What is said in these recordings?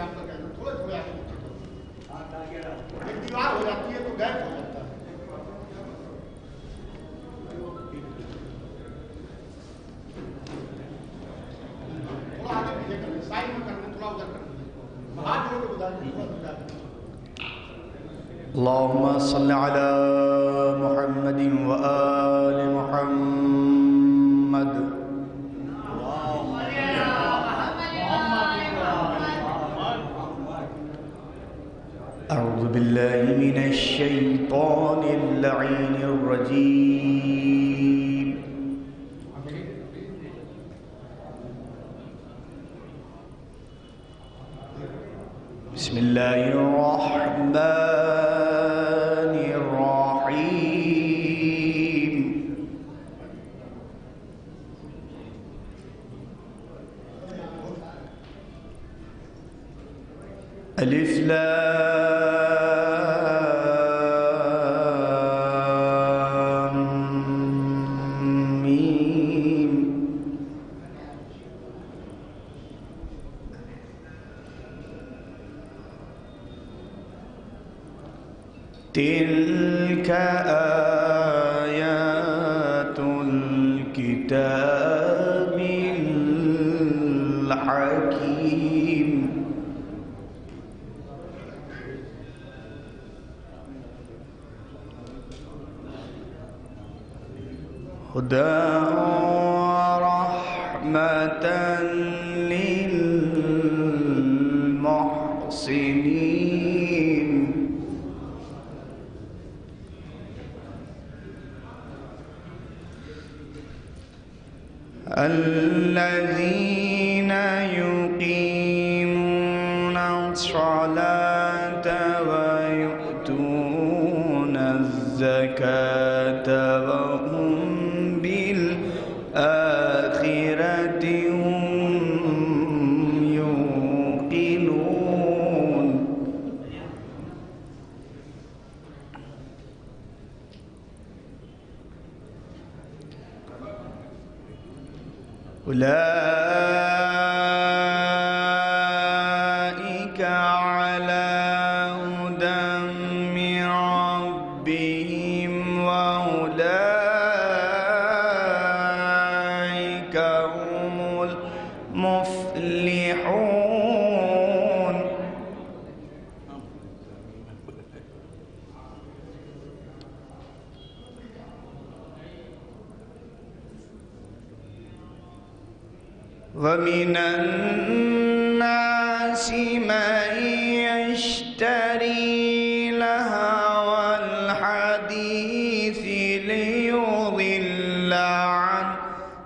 آپ کا کہنا تھوڑے تھوڑے آگے پیچھے کرو. ایک دیوار ہو جاتی ہے تو غائب ہو جاتا ہے. تھوڑا آگے پیچھے کریں, سائڈ میں کرنا, تھوڑا ادھر کرنا, ہاتھ جوڑ کے بتا دیں تھوڑا ادھر. اللهم صل على محمد وآل محمد. أعوذ بالله من الشيطان اللعين الرجيم. بسم الله الرحمن الرحيم. ألف لام ميم. تلك آيات الكتاب الحكيم. هدى ورحمة للمحسنين. الذين يقيمون الصلاة ويؤتون الزكاة وهم بالآخرة هم يوقنون. أولئك على هدى من ربهم وأولئك هم المفلحون. ومن الناس من يشتري لهو الحديث ليضل عن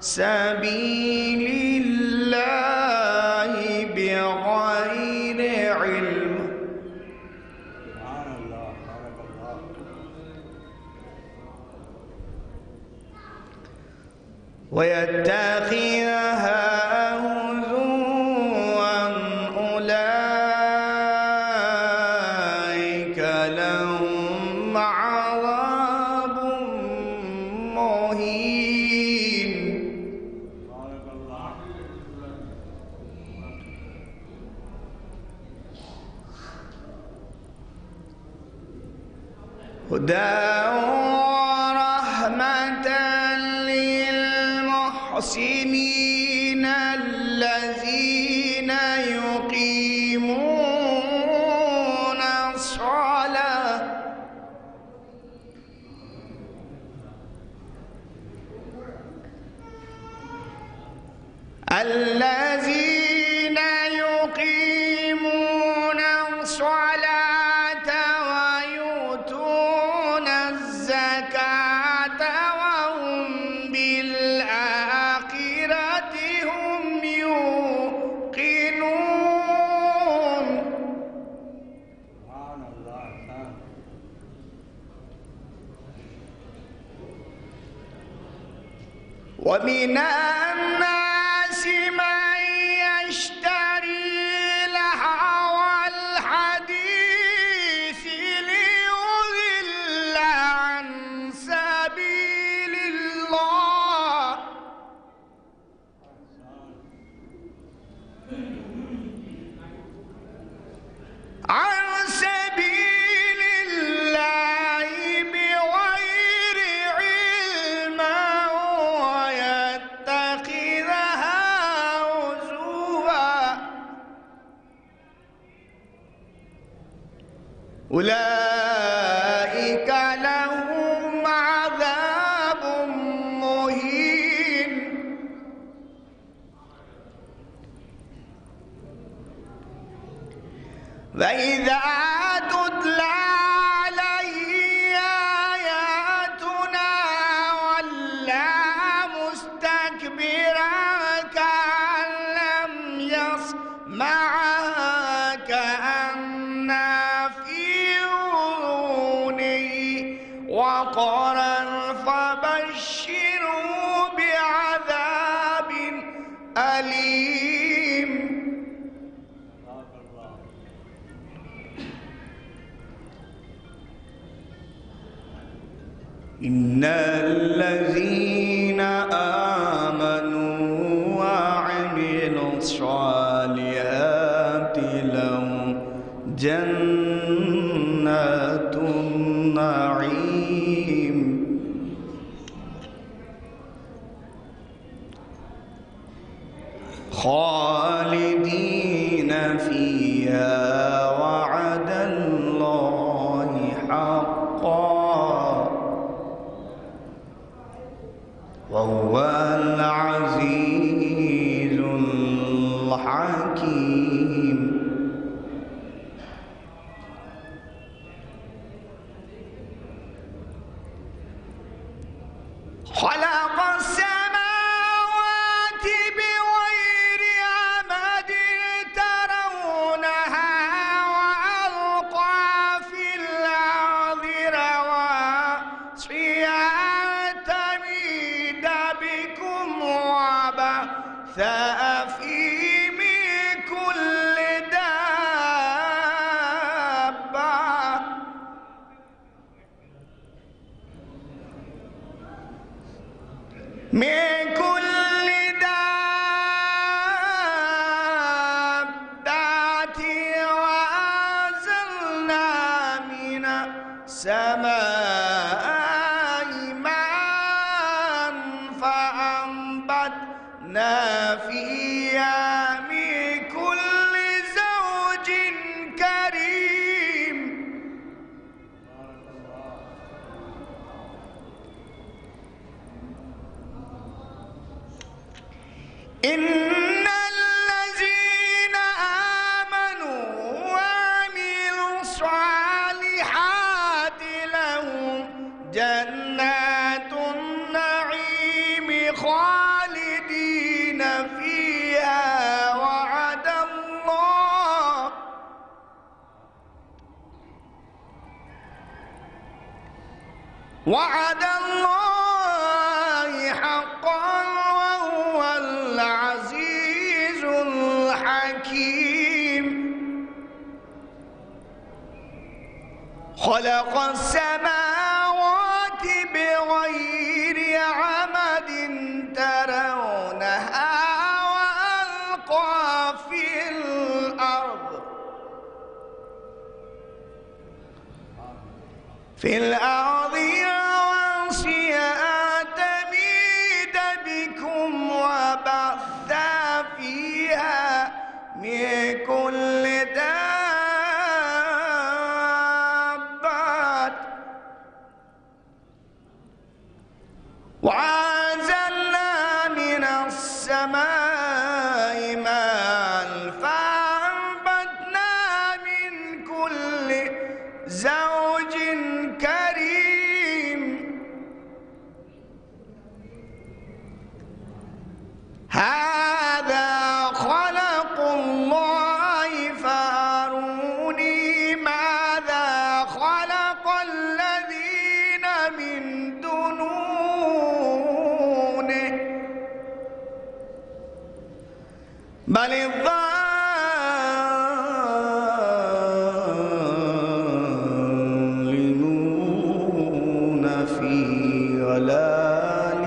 سبيل الله بغير علم. ويتخذها لهم عذاب مهين. هدى ورحمة للمحسنين الذين يقيمون الصلاة الذين يقيمون الصلاة ويؤتون الزكاة وهم بالآخرة هم يوقنون. ومن الناس من يشتري لهو الحديث ليضل عن سبيل الله. أولئك لهم عذاب مهين فإذا تتلى عليه آياتنا ولى مستكبرا كأن لم يسمعها كأن في أذنه وقرا فبشره بعذاب أليم إن الذين آمنوا وعملوا الصالحات لهم جنات النعيم خالدين فيها وعد الله حقا وهو العزيز الحكيم خلق السماوات بغير عمد ترونها وألقى في الأرض رواسي تميد بكم وبث فيه من كل دابة وأنزلنا من السماء ماء فأنبتنا فيها من كل زوج كريم إن الذين آمنوا وعملوا الصالحات لهم جنات النعيم خالدين فيها وعد الله حقا وهو العزيز الحكيم خلق السماوات بغير عمد ترونها وألقى في الأرض رواسي تميد بكم وبث فيها من كل دابة وأنزلنا من السماء ماء فأنبتنا من كل زوج كريم هذا خلق الله فأروني ماذا خلق الذين من دونه بل الظالمون في ضلال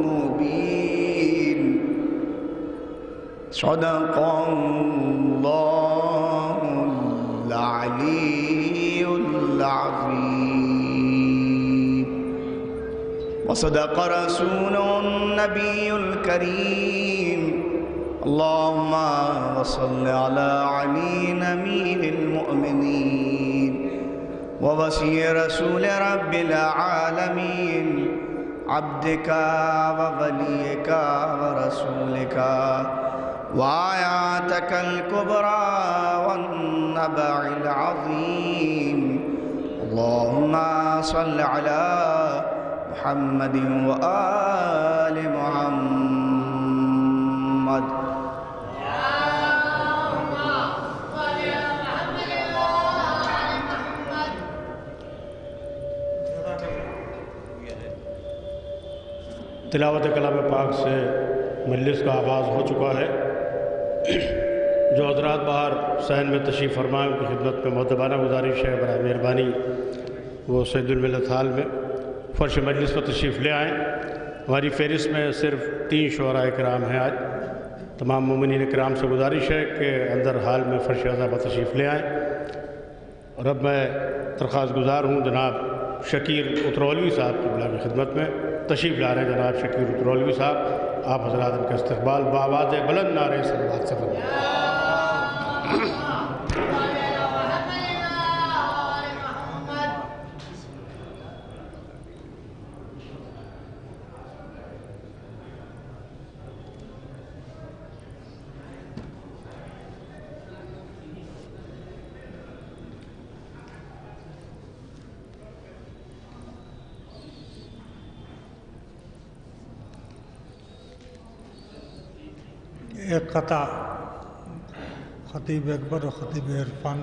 مبين صدق الله العلي العظيم وصدق رسوله النبي الكريم اللهم صل على علي أمير المؤمنين ووصي رسول رب العالمين عبدك ووليك ورسولك وآياتك الكبرى والنبع العظيم. اللهم صل على محمد وآل محمد. تلاوت کلام پاک سے مجلس کا آغاز ہو چکا ہے. جو حضرات باہر صحن میں تشریف فرمائیں ان کی خدمت میں مؤدبانہ گزارش ہے برائے مہربانی وہ سید الملت ہال میں فرش مجلس پر تشریف لے آئیں. ہماری فہرست میں صرف 3 شعراء کرام ہیں آج. تمام مومنین کرام سے گزارش ہے کہ اندر حال میں فرش اعظم پر تشریف لے آئیں. اور اب میں درخواست گزار ہوں جناب شکیر اترولوی صاحب کی بلا کی خدمت میں تشریف لا رہے ہیں. جناب شکیر اترولوی صاحب آپ حضرات ان کا استقبال بآواز بلند نعرے صلوات سے فرمائیں. ایک قطع خطیب اکبر اور خطیب عرفان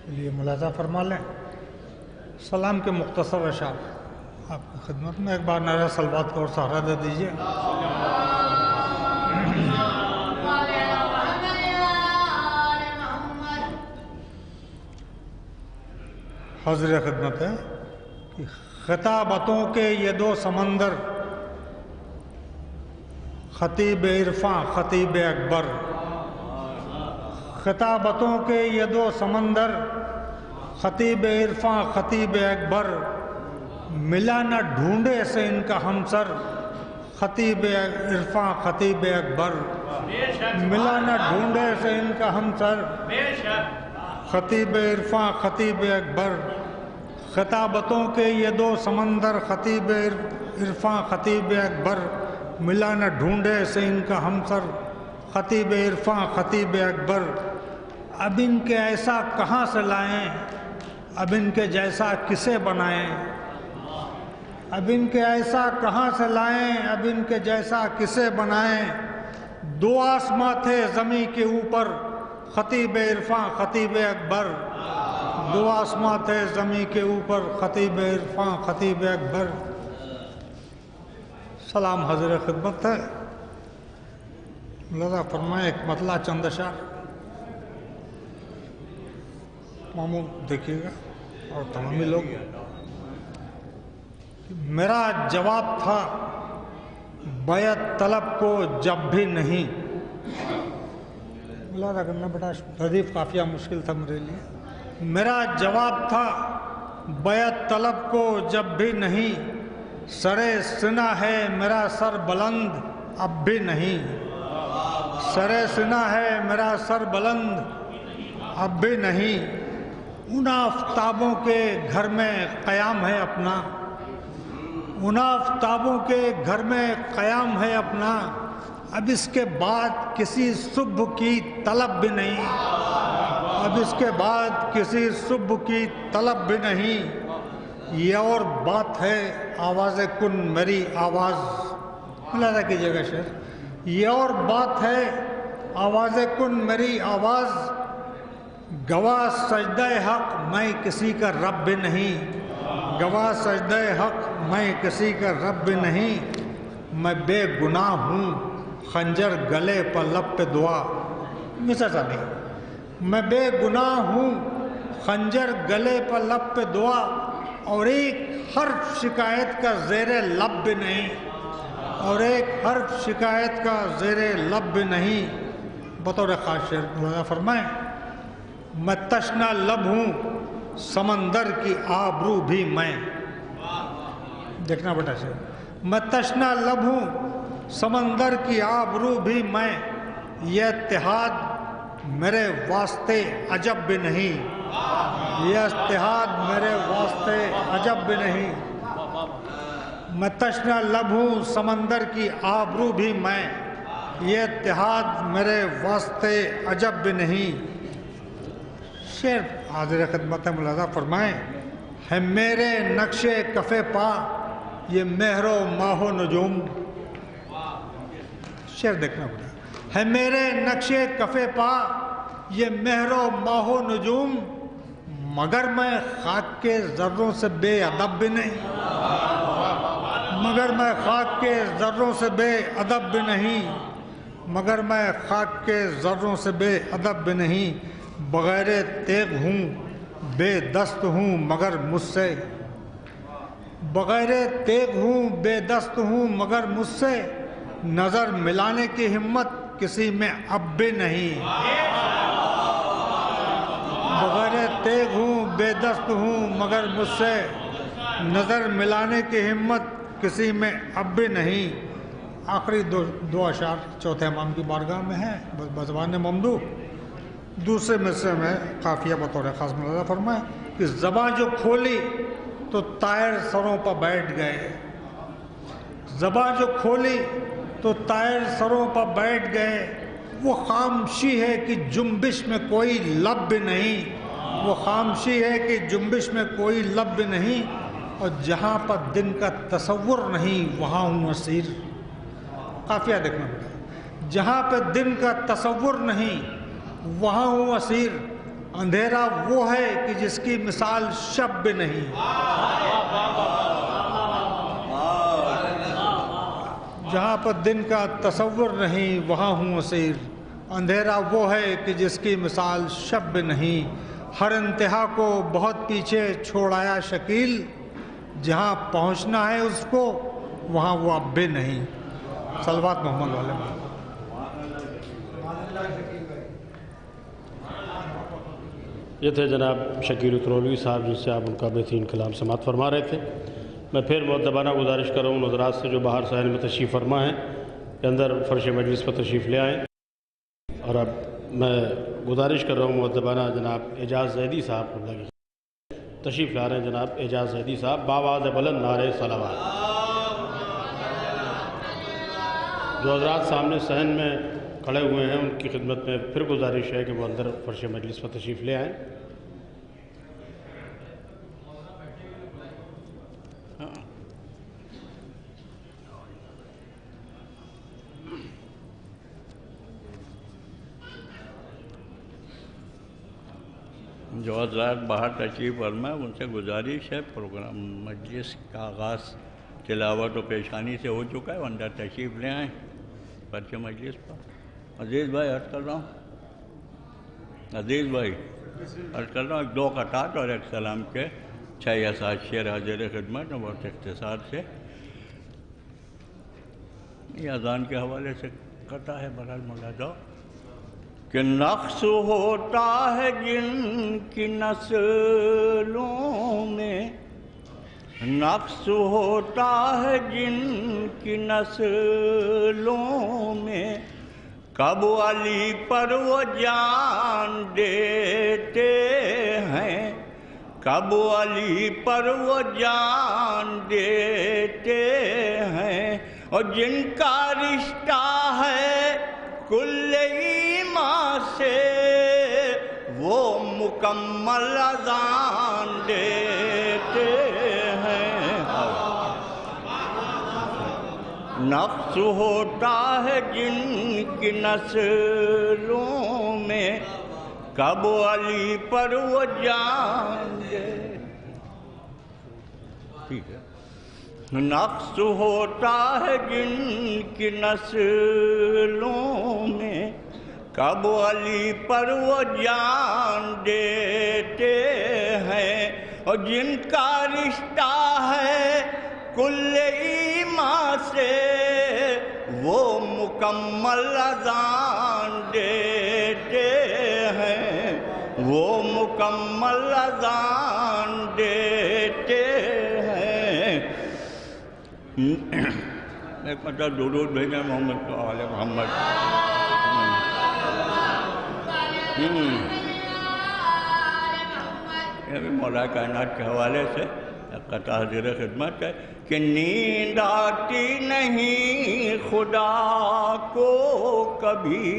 کے لیے ملاحظہ فرما لیں. سلام کے مختصر اشعار آپ کی خدمت میں. ایک بار نعرہ صلوات کو اور سہارا دے دیجیے. حاضر خدمت ہے کہ خطابتوں کے یہ 2 سمندر، خطیب عرفان خطیب اکبر. خطابتوں کے یہ 2 سمندر، خطیب عرفان خطیب اکبر. ملا نہ ڈھونڈے سے ان کا ہمسر، خطیب عرفان خطیب اکبر. ملا نہ ڈھونڈے سے ان کا ہمسر، خطیب عرفان خطیب اکبر. خطابتوں کے یہ 2 سمندر، خطیب عرفان خطیب اکبر. ملا نہ ڈھونڈے سے ان کا ہمسر، خطیب عرفان خطیب اکبر. اب ان کے ایسا کہاں سے لائیں، اب ان کے جیسا کسے بنائیں. اب ان کے ایسا کہاں سے لائیں، اب ان کے جیسا کسے بنائیں. 2 آسماں تھے زمیں کے اوپر، خطیب عرفان خطیب اکبر. 2 آسماں تھے زمیں کے اوپر، خطیب عرفان خطیب اکبر. سلام حضر خدمت ہے. ملاحظہ فرمائیں ایک مطلع چند اشعار معمول دیکھیے گا اور تمامی لوگ. میرا جواب تھا بیعت طلب کو جب بھی نہیں. ملاحظہ کرنا بیٹا ردیف قافیہ مشکل تھا میرے لیے. میرا جواب تھا بیعت طلب کو جب بھی نہیں. سرے سنہ ہے میرا سر بلند اب بھی نہیں. سرے سنہ ہے میرا سر بلند اب بھی نہیں. ان آفتابوں کے گھر میں قیام ہے اپنا، ان آفتابوں کے گھر میں قیام ہے اپنا. اب اس کے بعد کسی صبح کی طلب بھی نہیں. اب اس کے بعد کسی صبح کی طلب بھی نہیں. یہ اور بات ہے آواز کن میری آواز. ملاحظہ کیجیے گا شعر. یہ اور بات ہے آواز کن میری آواز. گواہ سجدہ حق میں کسی کا رب بھی نہیں. گواہ سجدہ حق میں کسی کا رب بھی نہیں. میں بے گناہ ہوں خنجر گلے پر لب پہ دعا. مثلا نہیں. میں بے گناہ ہوں خنجر گلے پر لب پہ دعا. اور ایک حرف شکایت کا زیر لب بھی نہیں. اور ایک حرف شکایت کا زیر لب بھی نہیں. بطور خاص شعر ملاحظہ فرمائیں. میں تشنا لب ہوں سمندر کی آبرو بھی میں. دیکھنا بیٹا شعر. میں تشنا لب ہوں سمندر کی آبرو بھی میں. یہ اتحاد میرے واسطے عجب بھی نہیں، یہ اتحاد میرے واسطے عجب بھی نہیں، میں تشنہ لب ہوں سمندر کی آبرو بھی میں، یہ اتحاد میرے واسطے عجب بھی نہیں۔ شعر حاضر خدمت ملاحظہ فرمائیں، ہے میرے نقش کف پا یہ مہر و ماہ و نجوم، شعر دیکھنا پڑا، ہے میرے نقش کف پا یہ مہر و ماہ و نجوم، مگر میں خاک کے ذروں سے بے ادب بھی نہیں، مگر میں خاک کے ذروں سے بے ادب بھی نہیں، مگر میں خاک کے ذروں سے بے ادب بھی نہیں، بغیر تیغ ہوں بے دست ہوں مگر مجھ سے، بغیر تیغ ہوں بے دست ہوں مگر مجھ سے، نظر ملانے کی ہمت کسی میں اب بھی نہیں، بغیر تیغ ہوں بے دست ہوں مگر مجھ سے، نظر ملانے کی ہمت کسی میں اب بھی نہیں۔ آخری دو اشعار چوتھے امام کی بارگاہ میں ہیں بزبان ممدوح۔ دوسرے مصرع میں قافیہ بطور خاص ملاحظہ فرمائیں کہ زباں جو کھولی تو طائر سروں پر بیٹھ گئے، زباں جو کھولی تو طائر سروں پر بیٹھ گئے، وہ خاموشی ہے کہ جنبش میں کوئی لب بھی نہیں، وہ خاموشی ہے کہ جنبش میں کوئی لب بھی نہیں، اور جہاں پر دن کا تصور نہیں وہاں ہوں اسیر۔ قافیہ دیکھنا پڑا، جہاں پہ دن کا تصور نہیں وہاں ہوں اسیر، اندھیرا وہ ہے کہ جس کی مثال شب بھی نہیں، جہاں پر دن کا تصور نہیں وہاں ہوں اسیر، اندھیرا وہ ہے کہ جس کی مثال شب بھی نہیں، ہر انتہا کو بہت پیچھے چھوڑ آیا شکیل، جہاں پہنچنا ہے اس کو وہاں وہ اب بھی نہیں۔ صلوات محمد والے محمد۔ یہ تھے جناب شکیل اترولوی صاحب جن سے آپ ان کا بہترین کلام سماعت فرما رہے تھے۔ میں پھر مؤدبانہ گزارش کر رہا ہوں حضرات سے جو باہر صحن میں تشریف فرما ہیں کہ اندر فرش مجلس پر تشریف لے آئیں، اور اب میں گزارش کر رہا ہوں مؤدبانہ جناب اعجاز زیدی صاحب کو لگی تشریف لا رہے ہیں۔ جناب اعجاز زیدی صاحب باواز بلند نعرہ صلوات۔ جو حضرات سامنے صحن میں کھڑے ہوئے ہیں ان کی خدمت میں پھر گزارش ہے کہ وہ اندر فرش مجلس پر تشریف لے آئیں۔ جو حضرات باہر تشریف فرما ان سے گزارش ہے، پروگرام مجلس کا آغاز تلاوت و پیشانی سے ہو چکا ہے، اندر تشریف لے آئیں فرش مجلس پر۔ عزیز بھائی عرض کر رہا ہوں، عزیز بھائی عرض کر رہا ہوں، ایک دو قطعات اور ایک سلام کے 6 یا 7 شعر حاضر خدمت میں بہت اختصار سے۔ یہ اذان کے حوالے سے قطع ہے، بہرحال ملاحظہ کہ نقص ہوتا ہے جن کی نسلوں میں، نقص ہوتا ہے جن کی نسلوں میں، کب علی پر وہ جان دیتے ہیں، کب علی پر وہ جان دیتے ہیں، اور جن کا رشتہ ہے کل ایمان سے وہ مکمل اذان دیتے ہیں۔ نقص ہوتا ہے جن کی نسلوں میں، کب علی پر وہ جان دے، ٹھیک ہے، نقص ہوتا ہے جن کی نسلوں میں، کب علی پر وہ جان دیتے ہیں، اور جن کا رشتہ ہے کل ایمان سے وہ مکمل اذان دیتے ہیں، وہ مکمل اذان دیتے ہیں۔ ایک مطلب درود بھیجیں محمد کو آل محمد۔ یہ بھی مولا کائنات کے حوالے سے قطع حاضر خدمت ہے کہ نیند آتی نہیں خدا کو کبھی،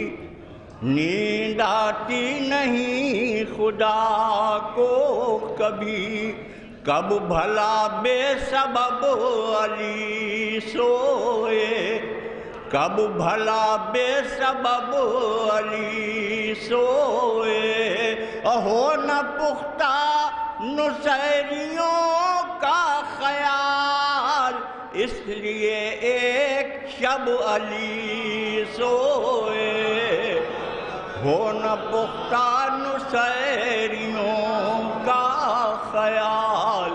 نیند آتی نہیں خدا کو کبھی، کب بھلا بے سبب علی سوئے، کب بھلا بے سبب علی سوئے، ہو نہ پختہ نصیریوں کا خیال، اس لیے ایک شب علی سوئے، ہو نہ پختہ نصیریوں کا خیال،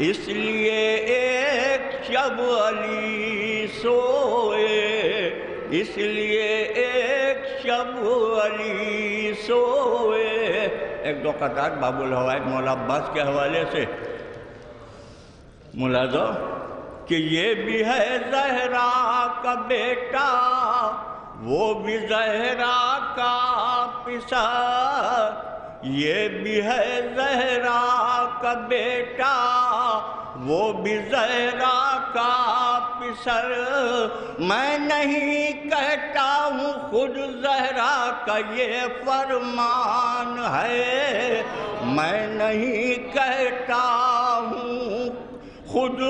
اس لیے ایک شب علی سوئے، اس لیے ایک شب علی سوئے۔ ایک دو قطعات باب الحوائج مولا عباس کے حوالے سے ملاحظہ کہ یہ بھی ہے زہرا کا بیٹا، وہ بھی زہرا کا پسر، یہ بھی ہے زہرا کا بیٹا، وہ بھی زہرا کا پسر، میں نہیں کہتا ہوں خود زہرا کا یہ فرمان ہے، میں نہیں کہتا ہوں خود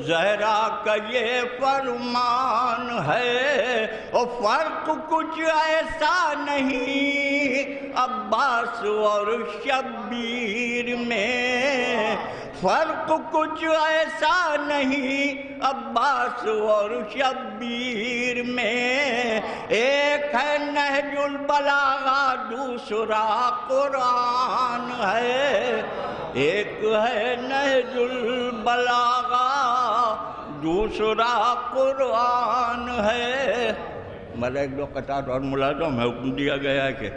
زہرا کا یہ فرمان ہے، اور فرق کچھ ایسا نہیں عباس اور شبیر میں، فرق کچھ ایسا نہیں عباس اور شبیر میں، ایک ہے نہج البلاغہ دوسرا قرآن ہے، ایک ہے نہج البلاغہ دوسرا قرآن ہے۔ مطلب ایک دو قطعات اور ملاحظہ میں حکم دیا گیا ہے کہ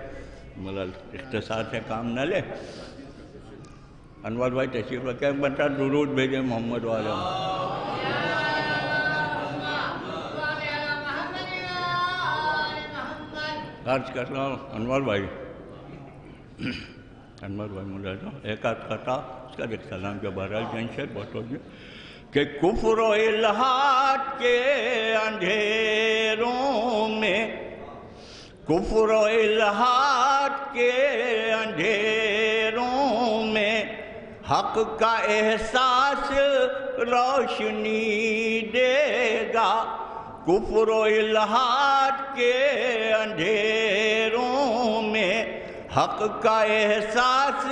مطلب اختصار سے کام نہ لے۔ انور بھائی تشریف رکھیں، ایک بنتا درود بھیجیں محمد والے۔ عرض کر رہا ہوں انور بھائی ملاحظہ ایک آدھ قطع اس کا ایک سلام کے بہرحال جنشر بہت ہو گیا کہ کفر و الحاد کے اندھیروں میں، کفر و الحاد کے اندھیروں میں حق کا احساس روشنی دے گا، کفر و الحاد کے اندھیروں میں حق کا احساس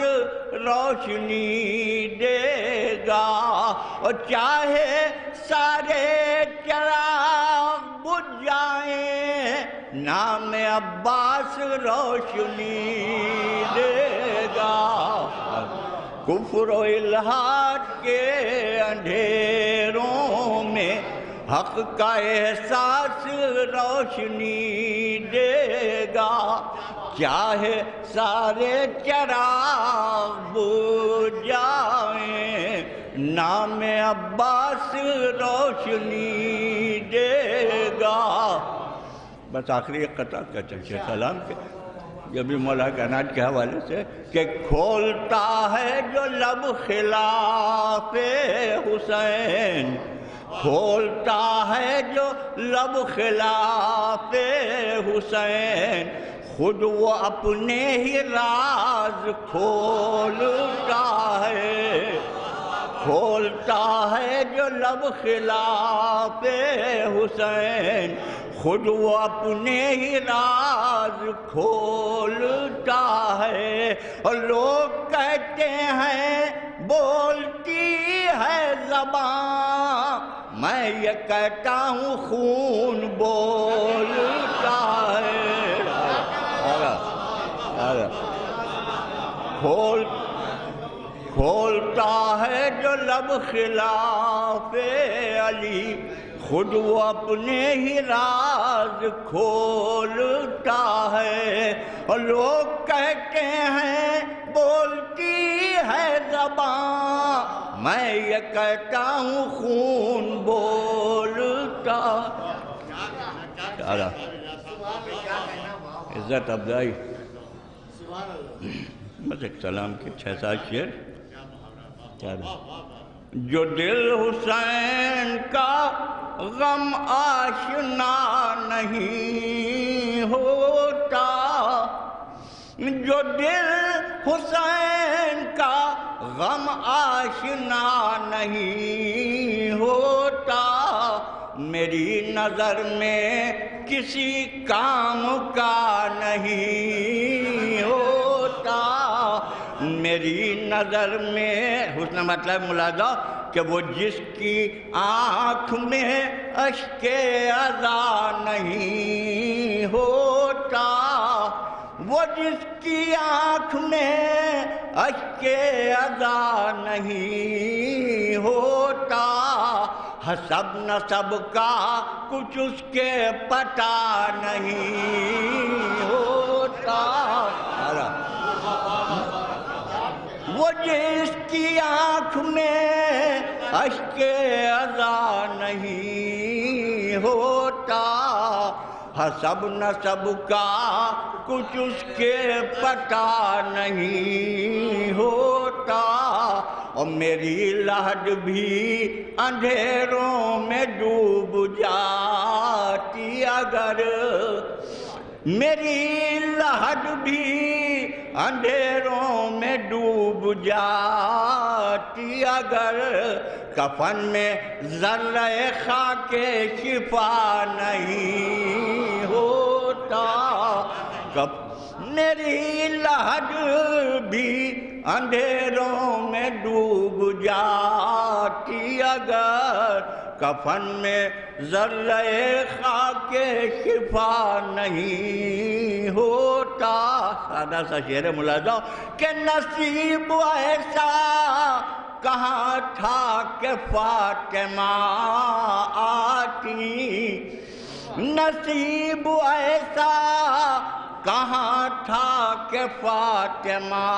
روشنی دے گا، اور چاہے سارے چراغ بجھ جائیں نام عباس روشنی دے گا، کفر و الحاد کے اندھیروں میں حق کا احساس روشنی دے گا، چاہے سارے چراغ بجھ جائیں نام عباس روشنی دے گا۔ بس آخری ایک قطع کا چلچے سلام کے یہ بھی مولا کائنات کے حوالے سے کہ کھولتا ہے جو لب خلاف حسین، کھولتا ہے جو لب خلاف حسین، خود وہ اپنے ہی راز کھولتا ہے، کھولتا ہے جو لب خلاف حسین، خود وہ اپنے ہی راز کھولتا ہے، اور لوگ کہتے ہیں بولتی ہے زبان، میں یہ کہتا ہوں خون بولتا ہے، کھولتا ہے جو لب خلاف علی، خود وہ اپنے ہی راز کھولتا ہے، اور لوگ کہتے ہیں بولتی ہے زبان، میں یہ کہتا ہوں خون بولتا۔ عزت افزائی بس ایک سلام کے 6-7 شعر. جو دل حسین کا غم آشنا نہیں ہوتا، جو دل حسین کا غم آشنا نہیں ہوتا، میری نظر میں کسی کام کا نہیں ہوتا. میری نظر میں حسن مطلب ملاحظہ کہ وہ جس کی آنکھ میں اشک عزا نہیں ہوتا، وہ جس کی آنکھ میں اشک عزا نہیں ہوتا، حسب نسب کا کچھ اس کے پتہ نہیں ہوتا. وہ جس کی آنکھ میں اشک عزا نہیں ہوتا، حسب نسب کا کچھ اس کے پتہ نہیں ہوتا. اور میری لہد بھی اندھیروں میں ڈوب جاتی اگر، میری لہد بھی اندھیروں میں ڈوب جاتی اگر، کفن میں ذرہ خاک شفا نہیں ہوتا. میری لہد بھی اندھیروں میں ڈوب جاتی اگر، کفن میں ذرہ خاک شفا نہیں ہوتا. سادہ سا شعر ملاحظہ کہ نصیب ایسا کہاں تھا کہ فاطمہ آتی، نصیب ایسا کہاں تھا کہ فاطمہ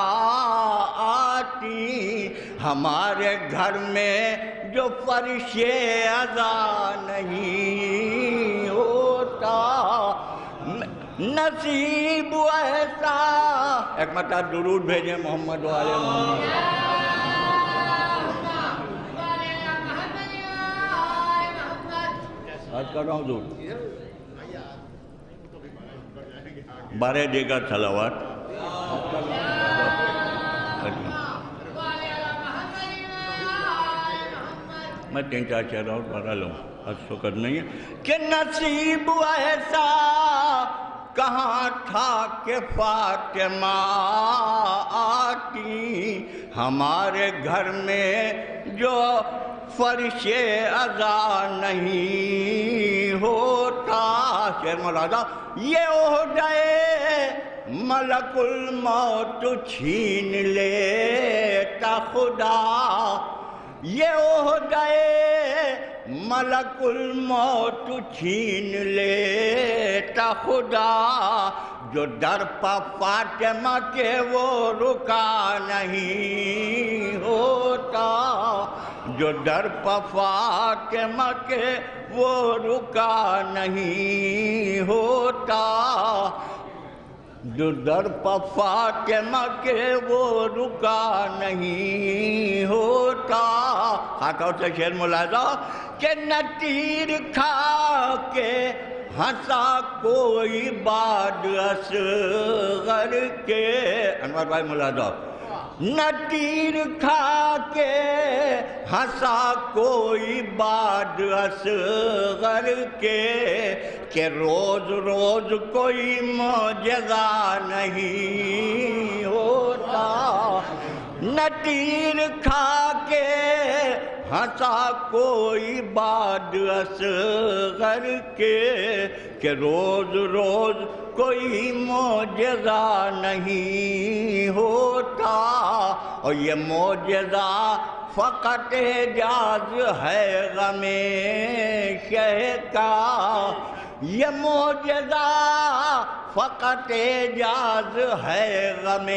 آتی، ہمارے گھر میں جو فرش عزا نہیں ہوتا. نصیب ایسا ایک مرتبہ درود بھیجیں محمد والے محمد. آج کر رہا ہوں دور 12 دیگر صلوات. میں 3-4 شعر اور پڑھا لوں، حد فقط نہیں ہے. کہ نصیب ایسا کہاں تھا کہ فاطمہ آتی، ہمارے گھر میں جو فرش عزا نہیں ہوتا. شعر ملاحظہ یہ عہدہ ملک الموت چھین لیتا خدا، یہ عہدہ ملک الموت چھین لیتا خدا، جو در پا فاطمہ کے وہ رکا نہیں ہوتا، جو در پا فاطمہ کے وہ رکا نہیں ہوتا، جو در پا فاطمہ کے وہ رکا نہیں ہوتا. خاکہ سے شعر ملاحظہ کہ نہ تیر کھا کے ہنسا کوئی باد اصغر کے. انور بھائی ملاحظہ نہ تیر کھا کے ہنسا کوئی باد اصغر کے، کہ روز روز کوئی معجزہ نہیں ہوتا. نہ تیر کھا کے ہنسا کوئی باد اصغر کے، کہ روز روز کوئی معجزہ نہیں ہوتا. اور یہ معجزہ فقط اعجاز ہے غم شہ کا، یہ معجزہ فقط اعجاز ہے غم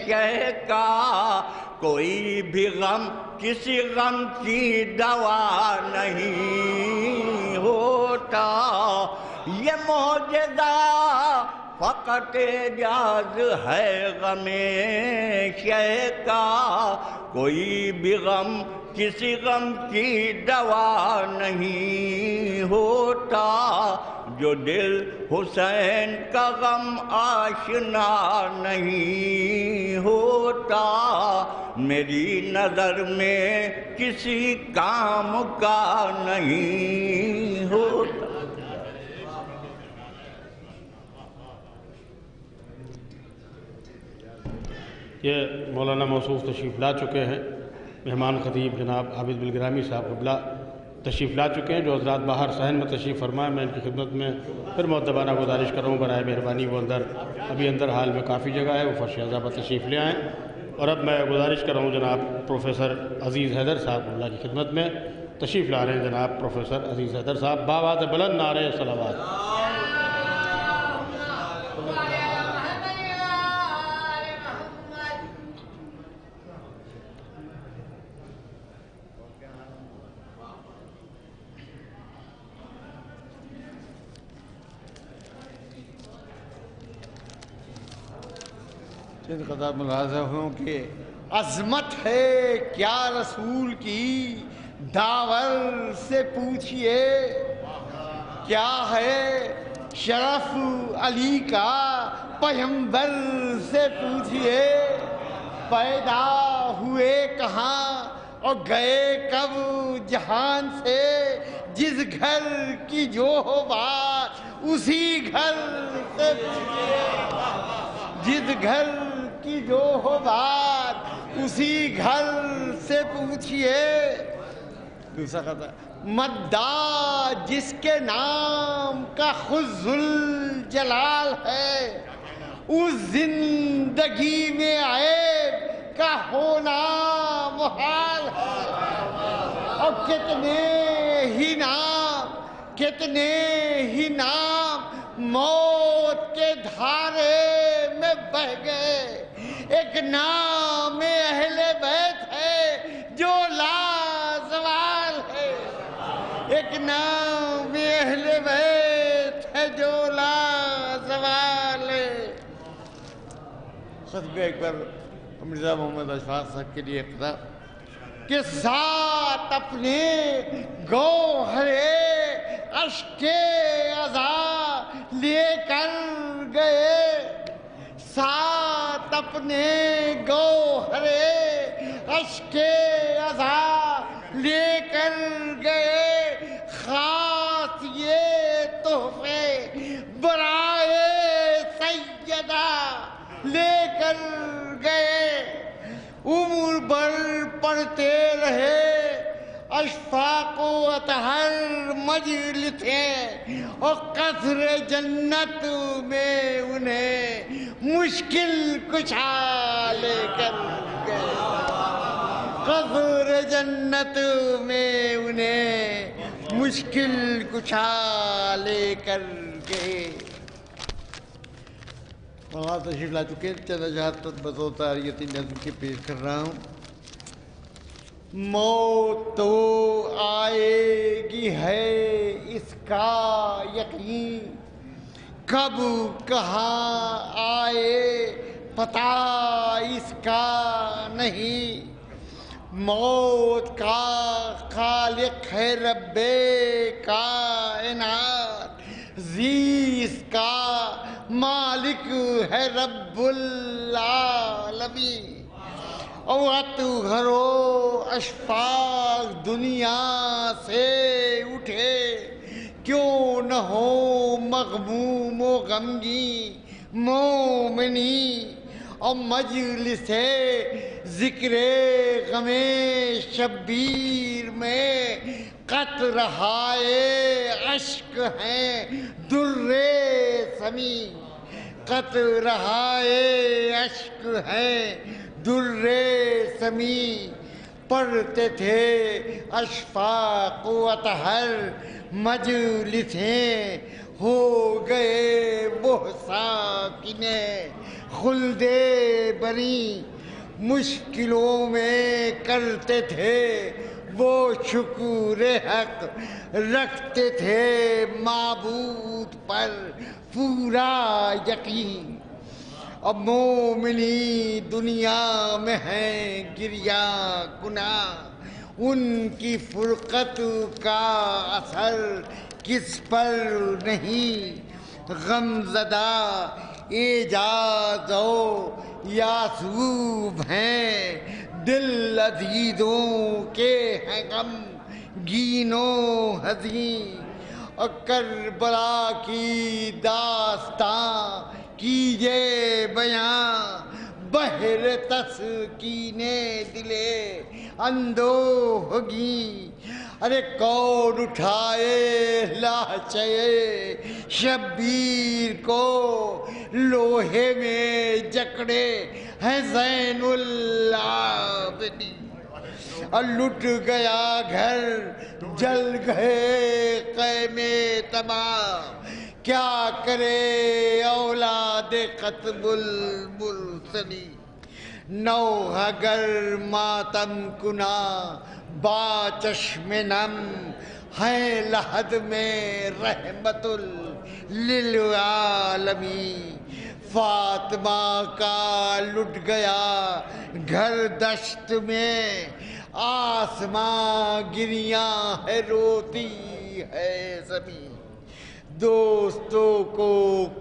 شہ کا. کوئی بھی غم کسی غم کی دوا نہیں ہوتا، یہ معجزہ فقط اعجاز ہے غم شے کا، کوئی بھی غم کسی غم کی دوا نہیں ہوتا، جو دل حسین کا غم آشنا نہیں ہوتا، میری نظر میں کسی کام کا نہیں ہوتا۔ یہ مولانا موصوف تشریف لا چکے ہیں، مہمان خطیب جناب عابد بالگرامی صاحب قبلہ تشریف لا چکے ہیں، جو حضرات باہر صحن میں تشریف فرمائیں۔ میں ان کی خدمت میں پھر مؤدبانہ گزارش کر رہا ہوں، برائے مہربانی وہ ابھی اندر حال میں کافی جگہ ہے، وہ فرش عذابہ تشریف لے آئیں۔ اور اب میں گزارش کر رہا ہوں جناب پروفیسر عزیز حیدر صاحب قبلہ کی خدمت میں تشریف لا رہے ہیں جناب پروفیسر عزیز حیدر صاحب، بآواز بلند نعرہ صلوات۔ چند قطع ملاحظہ ہوں کہ عظمت ہے کیا رسول کی داور سے پوچھئے، کیا ہے شرف علی کا پیغمبر سے پوچھئے، پیدا ہوئے کہاں اور گئے کب جہان سے، جس گھر کی جو ہو بات اسی گھر سے پوچھئے، جس گھر کی جو ہو بات اسی گھر سے پوچھئے۔ دوسرا قطعہ، مدعا جس کے نام کا خود ذوالجلال ہے، اس زندگی میں عیب کا ہونا محال ہے، اور کتنے ہی نام موت کے دھارے میں بہ گئے، ایک نام اہل بیت ہے جو لازوال ہے، ایک نام اہل بیت ہے جو لازوال ہے۔ خطبہ اکبر مرزا محمد اشفاق صاحب کے لیے قطعہ کہ ساتھ اپنے گوہرے اشک عزا لے کر گئے، ساتھ اپنے گوہرے اشک عزا لے کر گئے، خاص یہ تحفے برائے سیدہ لے کر گئے، عمر بھر پڑھتے رہے اشفاق و اطہر مجلسیں، اور قصر جنت میں انہیں مشکل کشا لے کر گئے، قصر جنت میں انہیں مشکل کشا لے کر گئے۔ وہاں تشریف لا چکے، چند اشعار بطور تعریتی نظم کے پیش کر رہا ہوں۔ موت تو آئے گی ہے اس کا یقین، کب کہاں آئے پتہ اس کا نہیں، موت کا خالق ہے رب کائنات، زیست کا مالک ہے رب العالمین، اوت گھرو اشفاق دنیا سے اٹھے، کیوں نہ ہو مغموم و غمگین مومنی، اور مجلس ذکر غم شبیر میں قطرہائے اشک ہیں در سمی، قطرہائے اشک ہیں در سمی، پڑھتے تھے اشفاق و اطہر مجلسیں، ہو گئے وہ ساکن خلد بری، مشکلوں میں کرتے تھے وہ شکر حق، رکھتے تھے معبود پر پورا یقین. اب مومنی دنیا میں ہیں گریا کنا، ان کی فرقت کا اثر کس پر نہیں. غم زدہ اعجاز و یاسوب ہیں، دل عزیزوں کے ہیں غم گین و حزین. اور کربلا کی داستان کیجے بیاں، بحر تسکین دل اندوہگی. ارے کون اٹھائے لہچے شبیر کو، لوہے میں جکڑے ہیں زین العابدین. اور لٹ گیا گھر جل گئے خیمے تمام، کیا کرے اولاد قطب المرسلی. نوحگر ماتم کنا با چشم نم، ہیں لحد میں رحمت للعالمین. فاطمہ کا لٹ گیا گھر دشت میں، آسماں گریاں ہے روتی ہے زمین. دوستوں کو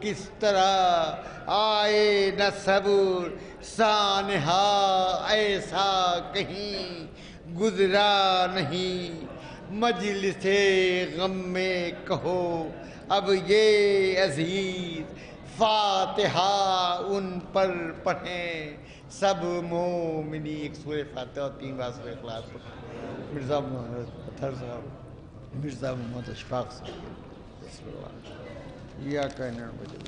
کس طرح آئے نہ صبر، سانحہ ایسا کہیں گزرا نہیں. مجلس غم میں کہو اب یہ عزیز، فاتحہ ان پر پڑھیں سب مومنی. ایک سورہ فاتحہ اور 3 بار سورہ اخلاص. مرزا محمد اطہر صاحب، مرزا محمد اشفاق صاحب. بسم اللہ. یا کہنا بجے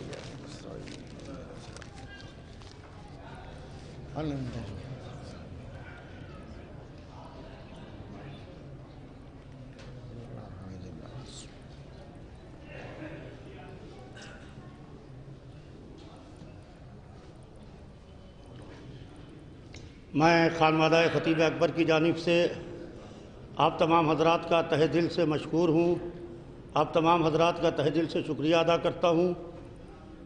میں خانوادہ خطیب اکبر کی جانب سے آپ تمام حضرات کا تہہ دل سے مشکور ہوں. آپ تمام حضرات کا تہہ دل سے شکریہ ادا کرتا ہوں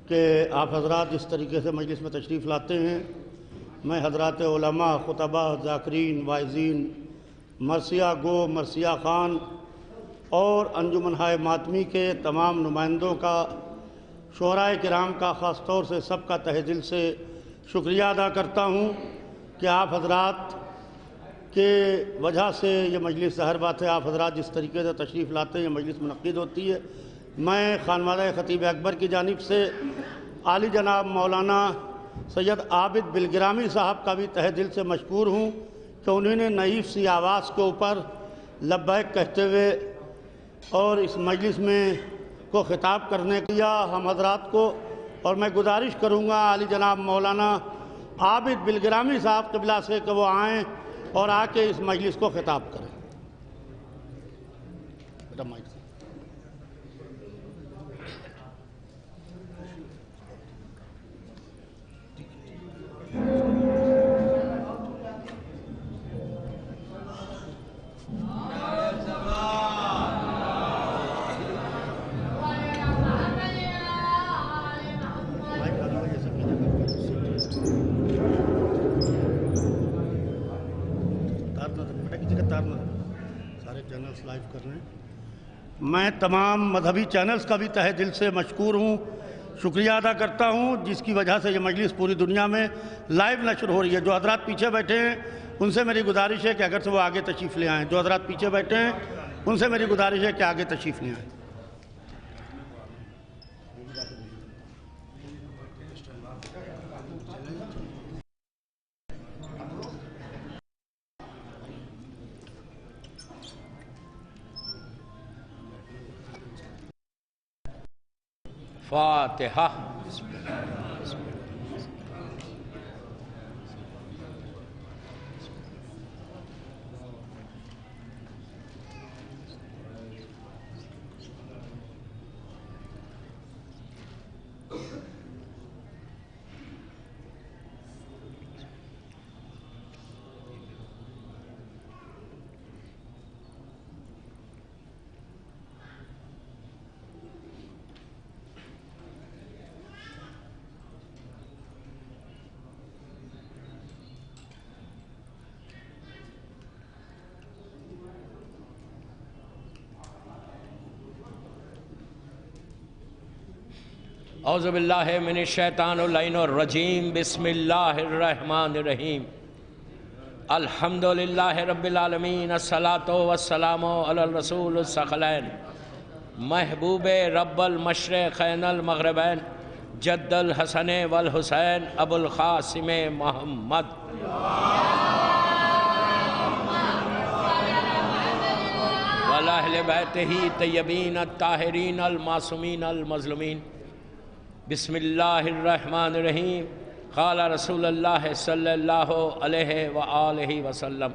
کہ آپ حضرات جس طریقے سے مجلس میں تشریف لاتے ہیں. میں حضرات علماء، خطبہ، ذاکرین، واعظین، مرثیہ گو، مرثیہ خان اور انجمنہائے ماتمی کے تمام نمائندوں کا، شعراء کرام کا، خاص طور سے سب کا تہہ دل سے شکریہ ادا کرتا ہوں کہ آپ حضرات کے وجہ سے یہ مجلس، ظاہر بات ہے آپ حضرات جس طریقے سے تشریف لاتے ہیں یہ مجلس منعقد ہوتی ہے. میں خانوادہ خطیب اکبر کی جانب سے عالی جناب مولانا سید عابد بلگرامی صاحب کا بھی تہہ دل سے مشکور ہوں کہ انہوں نے نحیف سی آواز کے اوپر لبیک کہتے ہوئے اور اس مجلس میں کو خطاب کرنے کیا ہم حضرات کو. اور میں گزارش کروں گا عالی جناب مولانا عابد بلگرامی صاحب قبلہ سے کہ وہ آئیں اور آ کے اس مجلس کو خطاب کریں. میں تمام مذہبی چینلز کا بھی تہہ دل سے مشکور ہوں، شکریہ ادا کرتا ہوں جس کی وجہ سے یہ مجلس پوری دنیا میں لائیو نشر ہو رہی ہے. جو حضرات پیچھے بیٹھے ہیں ان سے میری گزارش ہے کہ اگر سے وہ آگے تشریف لے آئیں. جو حضرات پیچھے بیٹھے ہیں ان سے میری گزارش ہے کہ آگے تشریف لے آئیں. فاتحہ. اعوذ باللہ من الشیطان اللعین الرجیم بسم اللہ الرحمن الرحیم الحمدللہ رب العالمین الصلاۃ والسلام علی الرسول الثقلین محبوب رب المشرقین المغربین جد الحسن والحسین ابو القاسم محمد وعلی اہل بیتہ طیبین الطاہرین المعصومین المظلومین بسم اللہ الرحمن الرحیم قال رسول اللہ صلی اللہ علیہ وآلہ وسلم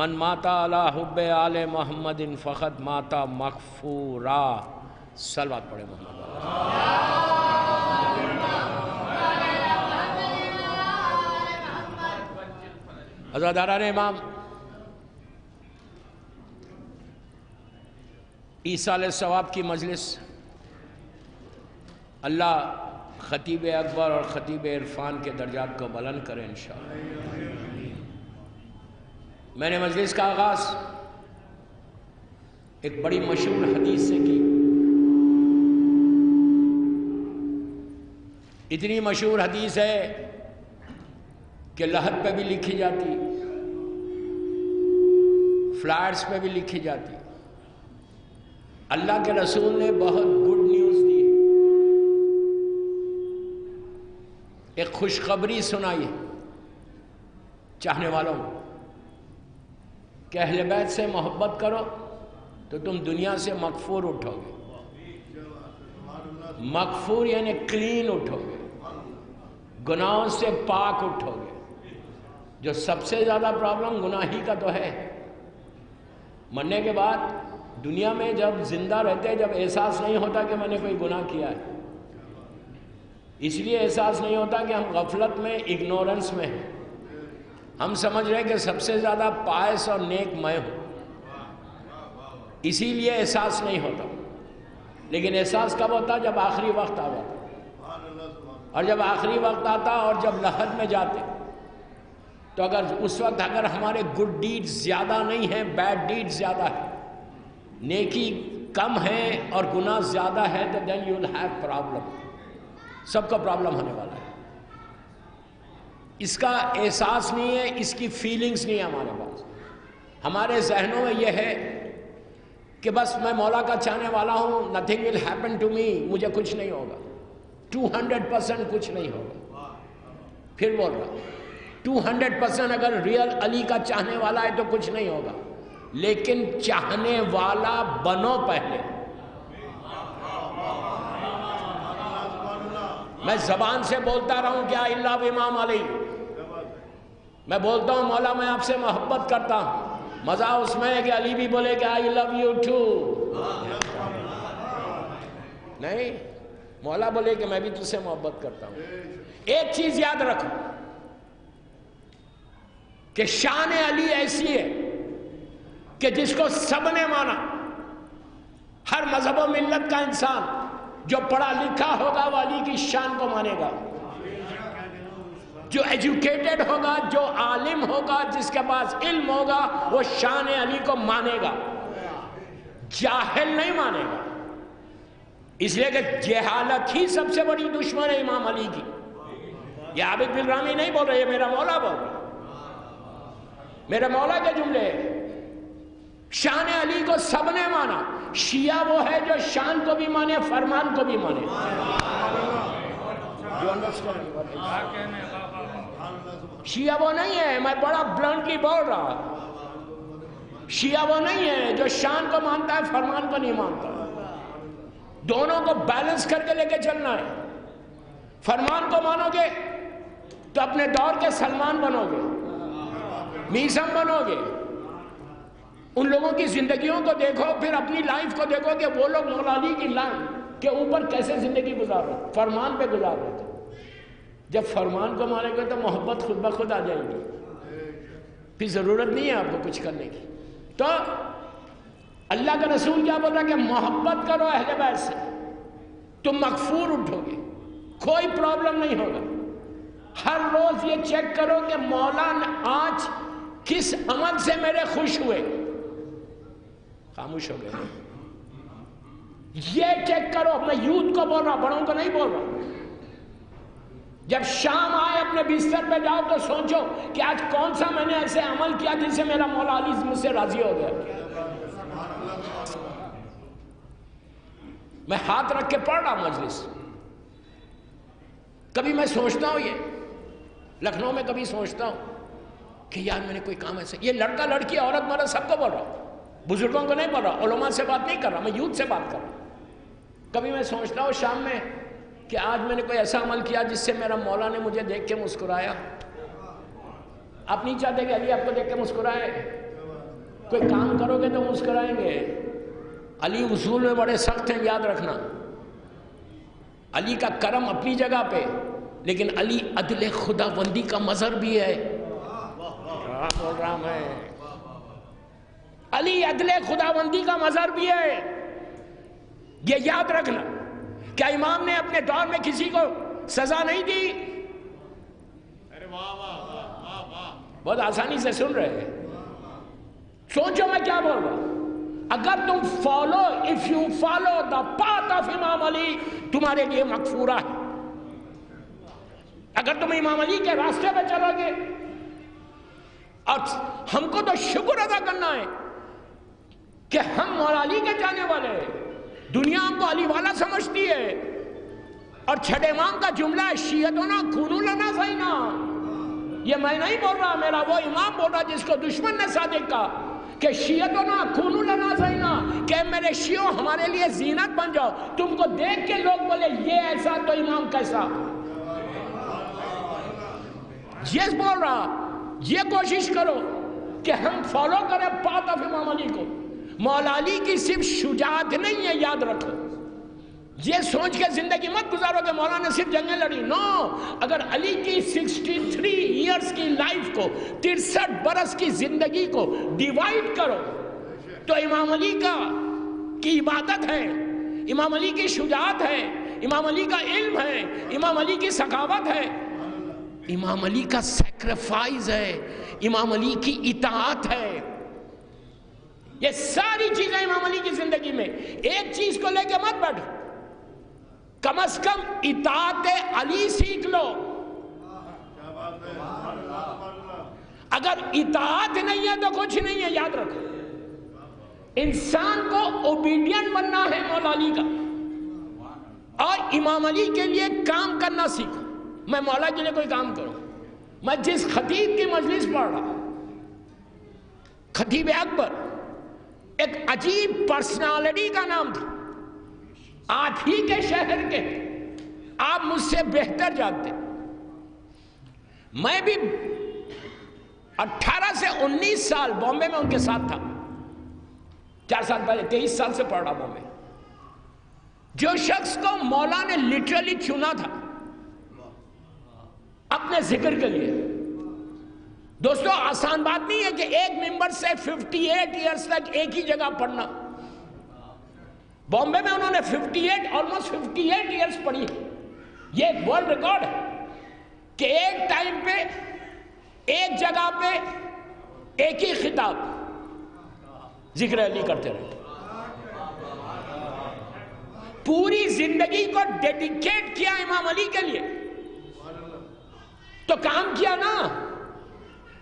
من مات علی حب آل محمد فقد مات مغفورا. صلوات پڑھے محمد. عزاداران امام، ایصال ثواب کی مجلس اللہ خطیب اکبر اور خطیب عرفان کے درجات کو بلند کرے انشاءاللہ. میں نے مجلس کا آغاز ایک بڑی مشہور حدیث سے کی. اتنی مشہور حدیث ہے کہ لحد پہ بھی لکھی جاتی، فلائرز پہ بھی لکھی جاتی. اللہ کے رسول نے بہت گڈ نیوز دی، ایک خوشخبری سنائی چاہنے والوں کو کہ اہل بیت سے محبت کرو تو تم دنیا سے مغفور اٹھو گے. مغفور یعنی کلین اٹھو گے، گناہوں سے پاک اٹھو گے. جو سب سے زیادہ پرابلم گناہی کا تو ہے. مرنے کے بعد دنیا میں جب زندہ رہتے جب احساس نہیں ہوتا کہ میں نے کوئی گناہ کیا ہے. اس لیے احساس نہیں ہوتا کہ ہم غفلت میں، اگنورنس میں ہیں. ہم سمجھ رہے ہیں کہ سب سے زیادہ پائس اور نیک میں ہوں، اسی لیے احساس نہیں ہوتا. لیکن احساس کب ہوتا؟ جب آخری وقت آ جاتا. اور جب آخری وقت آتا اور جب لحد میں جاتے تو اگر اس وقت اگر ہمارے گڈ ڈیڈز زیادہ نہیں ہیں، بیڈ ڈیڈز زیادہ ہیں، نیکی کم ہے اور گناہ زیادہ ہے، تو then you will have problem. سب کا پرابلم ہونے والا ہے. اس کا احساس نہیں ہے، اس کی فیلنگز نہیں ہے ہمارے پاس. ہمارے ذہنوں میں یہ ہے کہ بس میں مولا کا چاہنے والا ہوں، nothing will happen to me، مجھے کچھ نہیں ہوگا. 200% کچھ نہیں ہوگا. پھر بول رہا 200% اگر ریئل علی کا چاہنے والا ہے تو کچھ نہیں ہوگا. لیکن چاہنے والا بنو پہلے. میں زبان سے بولتا رہا ہوں کیا اللہ امام علی، میں بولتا ہوں مولا میں آپ سے محبت کرتا ہوں. مزہ اس میں ہے کہ علی بھی بولے کہ I love you too. نہیں، مولا بولے کہ میں بھی تجھ سے محبت کرتا ہوں. ایک چیز یاد رکھو کہ شان علی ایسی ہے کہ جس کو سب نے مانا. ہر مذہب و ملت کا انسان جو پڑھا لکھا ہوگا وہ علی کی شان کو مانے گا. جو ایجوکیٹڈ ہوگا، جو عالم ہوگا، جس کے پاس علم ہوگا، وہ شان علی کو مانے گا. جاہل نہیں مانے گا. اس لیے کہ جہالت ہی سب سے بڑی دشمن ہے امام علی کی. یہ عابد بن رامی نہیں بول رہے، یہ میرا مولا بول رہا. میرے مولا کے جملے. شان علی کو سب نے مانا. شیعہ وہ ہے جو شان کو بھی مانے، فرمان کو بھی مانے. شیعہ وہ نہیں ہے، میں بڑا بلنٹلی بول رہا، شیعہ وہ نہیں ہے جو شان کو مانتا ہے فرمان کو نہیں مانتا. دونوں کو بیلنس کر کے لے کے چلنا ہے. فرمان کو مانو گے تو اپنے دور کے سلمان بنو گے، میزم بنو گے. ان لوگوں کی زندگیوں کو دیکھو، پھر اپنی لائف کو دیکھو کہ وہ لوگ مولا علی کی لائن کے اوپر کیسے زندگی گزار رہے، فرمان پہ گزار رہے تھے. جب فرمان کو مانیں گے تو محبت خود بخود آ جائے گی، پھر ضرورت نہیں ہے آپ کو کچھ کرنے کی. تو اللہ کا رسول کیا بول رہا کہ محبت کرو اہل بیت سے، تم مغفور اٹھو گے، کوئی پرابلم نہیں ہوگا. ہر روز یہ چیک کرو کہ مولا آج کس عمل سے میرے خوش ہوئے. خاموش ہو گئے. یہ چیک کرو، میں یوتھ کو بول رہا، بڑوں کو نہیں بول رہا. جب شام آئے اپنے بستر پہ جاؤ تو سوچو کہ آج کون سا میں نے ایسے عمل کیا جس سے میرا مولا علی مجھ سے راضی ہو گیا. میں ہاتھ رکھ کے پڑھ رہا مجلس. کبھی میں سوچتا ہوں، یہ لکھنؤ میں کبھی سوچتا ہوں کہ یار میں نے کوئی کام ایسے، یہ لڑکا لڑکی عورت مرد سب کو بول رہا ہوں، بزرگوں کو نہیں بول رہا، علماء سے بات نہیں کر رہا، میں یوتھ سے بات کر رہا ہوں. کبھی میں سوچتا ہوں شام میں کہ آج میں نے کوئی ایسا عمل کیا جس سے میرا مولا نے مجھے دیکھ کے مسکرایا. آپ نہیں چاہتے کہ علی آپ کو دیکھ کے مسکرائے؟ کوئی کام کرو گے تو مسکرائیں گے. علی اصول میں بڑے سخت ہیں، یاد رکھنا. علی کا کرم اپنی جگہ پہ، لیکن علی عدل خدا بندی کا مظہر بھی ہے. بول رہا میں، علی عدل خدا بندی کا مظہر بھی ہے. یہ یاد رکھنا. کیا امام نے اپنے دور میں کسی کو سزا نہیں دی؟ بہت آسانی سے سن رہے ہیں. سوچو میں کیا بول رہا ہوں. اگر تم if you follow the path of امام علی، تمہارے لیے مغفورہ ہے. اگر تم امام علی کے راستے پہ چلو گے، اور ہم کو تو شکر ادا کرنا ہے کہ ہم مولا علی کے جانے والے ہیں. دنیا ہم کو علی والا سمجھتی ہے. اور چھٹے امام کا جملہ ہے، شیعتنا کونوا لنا زینا. یہ میں نہیں بول رہا، میرا وہ امام بول رہا جس کو دشمن نے صادق کہا کہ شیعتنا کونوا لنا زینا، کہ میرے شیعوں ہمارے لیے زینت بن جاؤ. تم کو دیکھ کے لوگ بولے یہ ایسا تو امام کیسا. یہ بول رہا، یہ کوشش کرو کہ ہم فالو کریں پاتھ آف امام علی کو. مولا علی کی صرف شجاعت نہیں ہے، یاد رکھو. یہ سوچ کے زندگی مت گزارو کہ مولا نے صرف جنگیں لڑی. نو. اگر علی کی 63 ایئرز کی لائف کو، 63 برس کی زندگی کو ڈیوائیڈ کرو تو امام علی کی عبادت ہے، امام علی کی شجاعت ہے، امام علی کا علم ہے، امام علی کی سخاوت ہے، امام علی کا سیکریفائز ہے، امام علی کی اطاعت ہے. یہ ساری چیزیں امام علی کی زندگی میں. ایک چیز کو لے کے مت بیٹھو، کم از کم اطاعت علی سیکھ لو. اگر اطاعت نہیں ہے تو کچھ نہیں ہے، یاد رکھو. انسان کو اوبیڈین بننا ہے مولا علی کا، اور امام علی کے لیے کام کرنا سیکھو. میں مولا کے لیے کوئی کام کروں. میں جس خطیب کی مجلس پڑھ رہا، خطیب اکبر، ایک عجیب پرسنالٹی کا نام تھا. آپ ہی کے شہر کے، آپ مجھ سے بہتر جانتے. میں بھی 18 سے 19 سال بامبے میں ان کے ساتھ تھا. 4 سال پہلے 23 سال سے پڑھ رہا بامبے. جو شخص کو مولا نے لٹرلی چنا تھا اپنے ذکر کے لیے. دوستو آسان بات نہیں ہے کہ ایک ممبر سے 58 ایئرز تک ایک ہی جگہ پڑھنا. بامبے میں انہوں نے 58 ایئرز پڑھی. یہ ایک ورلڈ ریکارڈ ہے کہ ایک ٹائم پہ ایک جگہ پہ ایک ہی خطاب ذکر علی کرتے رہے. پوری زندگی کو ڈیڈیکیٹ کیا امام علی کے لیے. تو کام کیا نا،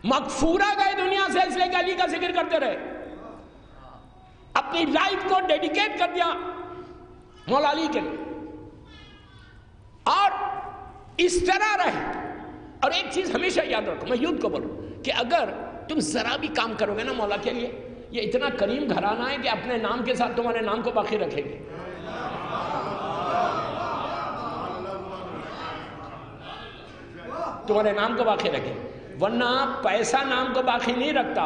مغفورہ گئے دنیا سے اس لیے کہ علی کا ذکر کرتے رہے. اپنی لائف کو ڈیڈیکیٹ کر دیا مولا علی کے لیے، اور اس طرح رہے. اور ایک چیز ہمیشہ یاد رکھو، میں یوتھ کو بولوں کہ اگر تم ذرا بھی کام کرو گے نا مولا کے لیے، یہ اتنا کریم گھرانہ ہے کہ اپنے نام کے ساتھ تمہارے نام کو باقی رکھیں گے. تمہارے نام کو باقی رکھیں، ورنہ پیسہ نام کو باقی نہیں رکھتا.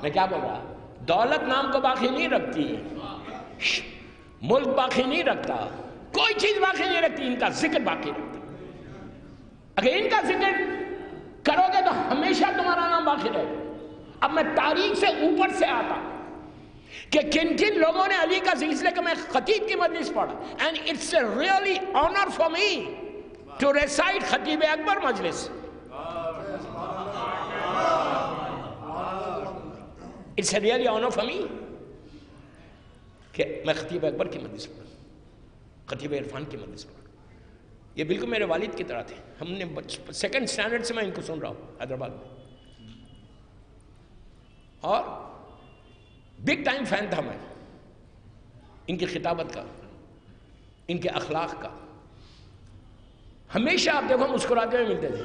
میں کیا بول رہا، دولت نام کو باقی نہیں رکھتی، ملک باقی نہیں رکھتا، کوئی چیز باقی نہیں رکھتی، ان کا ذکر باقی رکھتا. اگر ان کا ذکر کرو گے تو ہمیشہ تمہارا نام باقی رہے گا. اب میں تاریخ سے اوپر سے آتا کہ کن کن لوگوں نے علی کا ذکر، اس لیے کہ میں خطیب کی مجلس پڑھا. And it's a really honour for me to recite Khatib Akbar مجلس. It's a really honor for me. کہ میں خطیب اکبر کی مجلس پڑھا، خطیب عرفان کی مجلس پڑھا. یہ بالکل میرے والد کی طرح تھے. ہم نے سیکنڈ سٹینڈرڈ سے میں ان کو سن رہا ہوں حیدرآباد میں، اور بگ ٹائم فین تھا میں ان کی خطابت کا، ان کے اخلاق کا. ہمیشہ آپ دیکھو مسکراتے ہوئے ملتے تھے.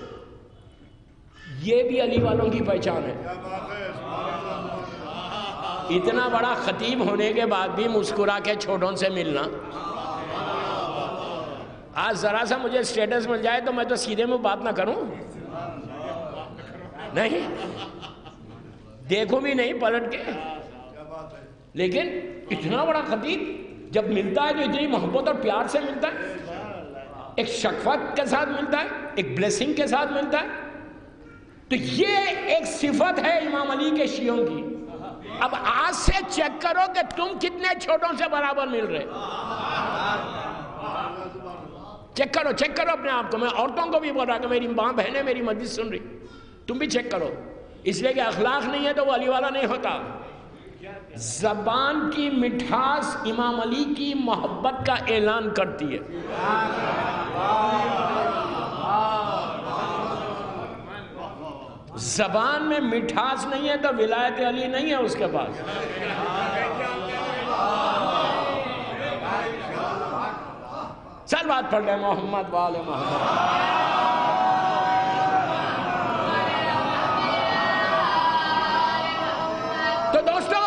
یہ بھی علی والوں کی پہچان ہے. اتنا بڑا خطیب ہونے کے بعد بھی مسکرا کے چھوٹوں سے ملنا. آج ذرا سا مجھے اسٹیٹس مل جائے تو میں تو سیدھے میں بات نہ کروں، نہیں دیکھوں بھی نہیں پلٹ کے. لیکن اتنا بڑا خطیب جب ملتا ہے تو اتنی محبت اور پیار سے ملتا ہے، ایک شفقت کے ساتھ ملتا ہے، ایک بلیسنگ کے ساتھ ملتا ہے. تو یہ ایک صفت ہے امام علی کے شیعوں کی. اب آج سے چیک کرو کہ تم کتنے چھوٹوں سے برابر مل رہے. چیک کرو اپنے آپ کو. میں عورتوں کو بھی بول رہا کہ میری ماں بہنیں میری مجلس سن رہی، تم بھی چیک کرو. اس لیے کہ اخلاق نہیں ہے تو وہ علی والا نہیں ہوتا. زبان کی مٹھاس امام علی کی محبت کا اعلان کرتی ہے. زبان میں مٹھاس نہیں ہے تو ولایت علی نہیں ہے اس کے پاس. چل بات پڑھ لیں محمد وآل محمد. تو دوستو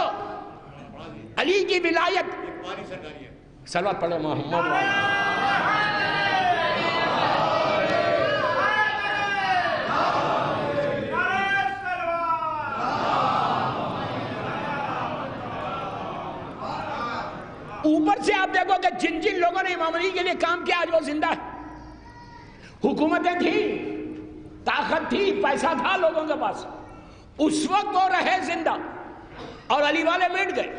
علی کی ولایت، صلوات پڑھ لیں محمد وآل محمد. اوپر سے آپ دیکھو کہ جن جن لوگوں نے امام علی کے لیے کام کیا آج وہ زندہ ہے. حکومتیں تھیں، طاقت تھی، پیسہ تھا لوگوں کے پاس، اس وقت وہ رہے زندہ اور علی والے مٹ گئے.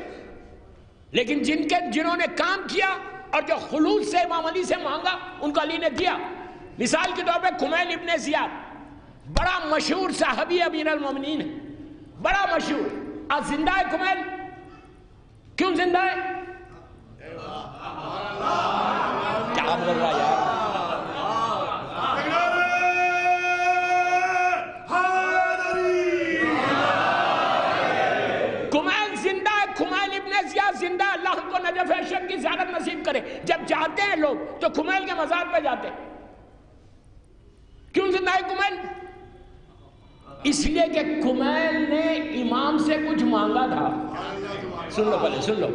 لیکن جنہوں نے کام کیا اور جو خلوص سے امام علی سے مانگا ان کو علی نے دیا. مثال کے طور پہ کمیل ابن زیاد بڑا مشہور صحابی امیر المومنین ہے، بڑا مشہور. آج زندہ ہے کمیل. کیوں زندہ ہے؟ کیا بول رہا یار؟ کمیل زندہ ہے، کمیل ابن زیاد زندہ ہے. اللہ کو نجف اشرف کی زیارت نصیب کرے. جب جاتے ہیں لوگ تو کمیل کے مزار پہ جاتے ہیں. کیوں زندہ ہے کمیل؟ اس لیے کہ کمیل نے امام سے کچھ مانگا تھا. سن لو پہلے، سن لو.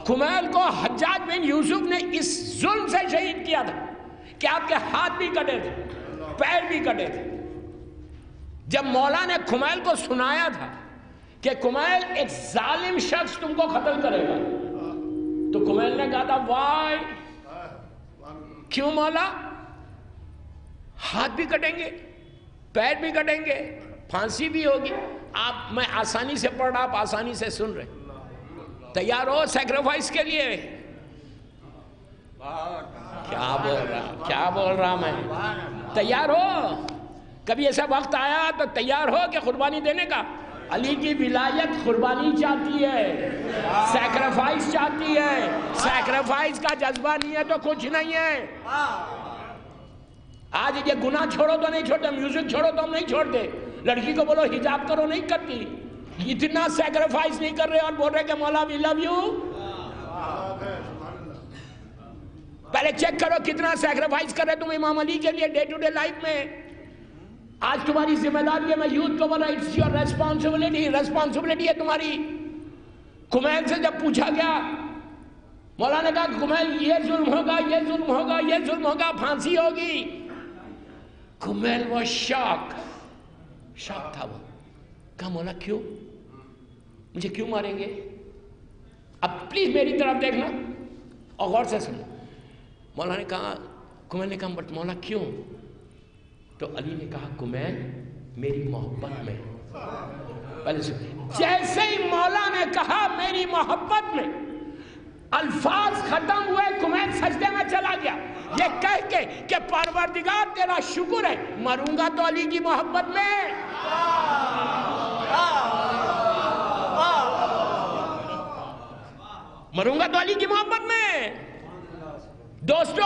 کمیل کو حجاج بن یوسف نے اس ظلم سے شہید کیا تھا کہ آپ کے ہاتھ بھی کٹے تھے، پیر بھی کٹے تھے. جب مولا نے کمیل کو سنایا تھا کہ کمیل ایک ظالم شخص تم کو قتل کرے گا، تو کمیل نے کہا تھا وائی، کیوں مولا؟ ہاتھ بھی کٹیں گے، پیر بھی کٹیں گے، پھانسی بھی ہوگی. آپ، میں آسانی سے پڑھ رہا، آپ آسانی سے سن رہے. تیار ہو سیکریفائس کے لیے؟ کیا بول رہا میں؟ تیار ہو؟ کبھی ایسا وقت آیا تو تیار ہو کہ قربانی دینے کا؟ علی کی ولایت قربانی چاہتی ہے، سیکریفائس چاہتی ہے. سیکریفائس کا جذبہ نہیں ہے تو کچھ نہیں ہے. آج یہ گناہ چھوڑو تو نہیں چھوڑتے، میوزک چھوڑو تو ہم نہیں چھوڑتے. لڑکی کو بولو حجاب کرو، نہیں کرتی. اتنا سیکریفائس نہیں کر رہے اور بول رہے کہ مولا وی لو یو. پہلے چیک کرو کتنا سیکریفائس کر رہے تم امام علی کے لیے ڈے ٹو ڈے لائف میں. آج تمہاری ذمہ داری ہے، میں یوتھ کو بولا اٹس یور ریسپانسبلٹی ہے تمہاری. کمیل سے جب پوچھا گیا، مولا نے کہا کمیل یہ ظلم ہوگا، یہ ظلم ہوگا، یہ ظلم ہوگا، پھانسی ہوگی. کمیل وہ شاک تھا. وہ کہا مولا کیوں؟ مجھے کیوں ماریں گے؟ اب پلیز میری طرف دیکھنا اور غور سے سنو. مولا نے کہا، کمیل نے کہا بٹ مولا کیوں؟ تو علی نے کہا کمیل میری محبت میں. پہلے سنو. جیسے ہی مولا نے کہا میری محبت میں، الفاظ ختم ہوئے، کمیل سجدے میں چلا گیا یہ کہہ کے کہ پروردگار تیرا شکر ہے، مروں گا تو علی کی محبت میں. مروں گا تو علی کی محبت میں. دوستو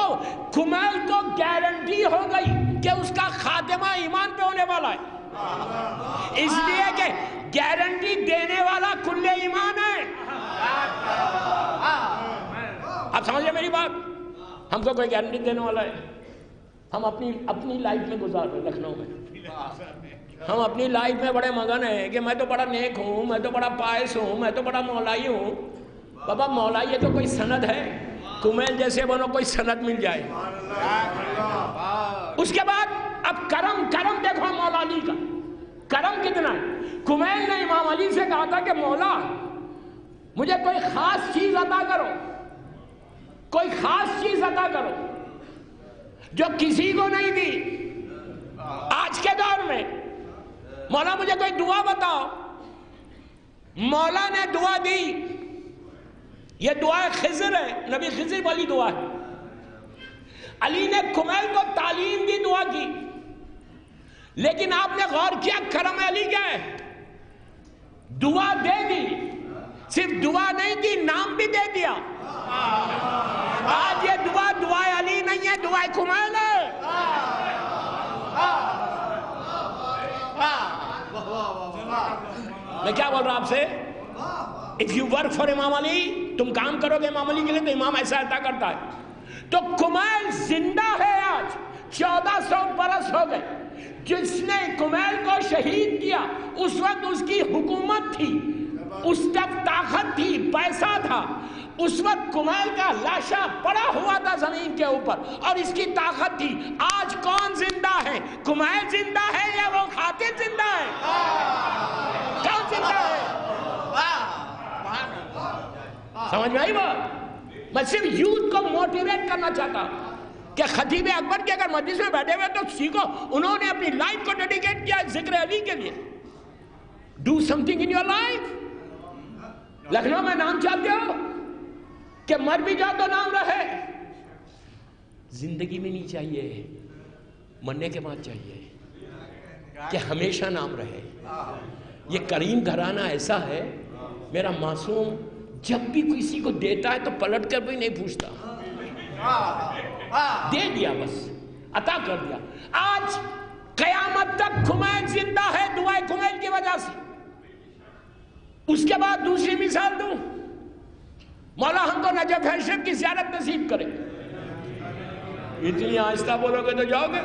کمیل کو گارنٹی ہو گئی کہ اس کا خاتمہ ایمان پہ ہونے والا ہے، اس لیے کہ گارنٹی دینے والا کل ایمان ہے. آپ سمجھے میری بات؟ ہم کو کوئی گارنٹی دینے والا ہے؟ ہم اپنی لائف میں گزار رہے لکھنؤ میں. ہم اپنی لائف میں بڑے مگن ہیں کہ میں تو بڑا نیک ہوں، میں تو بڑا پائس ہوں، میں تو بڑا مولائی ہوں. بابا مولائی ہے تو کوئی سند ہے؟ کمیل جیسے بنو کوئی سند مل جائے. اس کے بعد اب کرم دیکھو مولا علی کا کرم کتنا ہے. کمیل نے امام علی سے کہا تھا کہ مولا مجھے کوئی خاص چیز عطا کرو، کوئی خاص چیز عطا کرو جو کسی کو نہیں دی. آج کے دور میں مولا مجھے کوئی دعا بتاؤ. مولا نے دعا دی. یہ دعا خضر ہے، نبی خضر والی دعا ہے. علی نے کمیل کو تعلیم دی، دعا کی. لیکن آپ نے غور کیا کرم علی کیا ہے؟ دعا دے دی، صرف دعا نہیں دی، نام بھی دے دیا. آج یہ دعا علی نہیں ہے، دعا کمیل ہے. میں کیا بول رہا ہوں آپ سے؟ if you work for امام علی، تم کام کرو گے امام علی کے لیے تو امام ایسا عطا کرتا ہے. تو کمیل زندہ ہے. آج 1400 برس ہو گئے. جس نے کمیل کو شہید کیا اس وقت اس کی حکومت تھی، اس وقت طاقت تھی، پیسہ تھا. اس وقت کمیل کا لاشا پڑا ہوا تھا زمین کے اوپر اور اس کی طاقت تھی. آج کون زندہ ہے؟ کمیل زندہ ہے یا وہ قاتل زندہ ہے؟ کون زندہ ہے؟ سمجھ میں آئی بات؟ میں صرف یوتھ کو موٹیویٹ کرنا چاہتا کہ خطیب اکبر کے اگر مجلس میں بیٹھے ہوئے تو سیکھو. انہوں نے اپنی لائف کو ڈیڈیکیٹ کیا ذکر علی کے لیے. Do some thing in your life. Lucknow میں نام چاہتے ہو کہ مر بھی جاؤ تو نام رہے؟ زندگی میں نہیں چاہیے، مرنے کے بعد چاہیے کہ ہمیشہ نام رہے. یہ کریم گھرانہ ایسا ہے، میرا معصوم جب بھی کسی کو دیتا ہے تو پلٹ کر بھی نہیں پوچھتا، دے دیا، بس عطا کر دیا. آج قیامت تک کمیل زندہ ہے دعائے کمیل کی وجہ سے. اس کے بعد دوسری مثال دوں، مولا ہم کو نجف شریف کی زیارت نصیب کرے. اتنی آہستہ بولو گے تو جاؤ گے.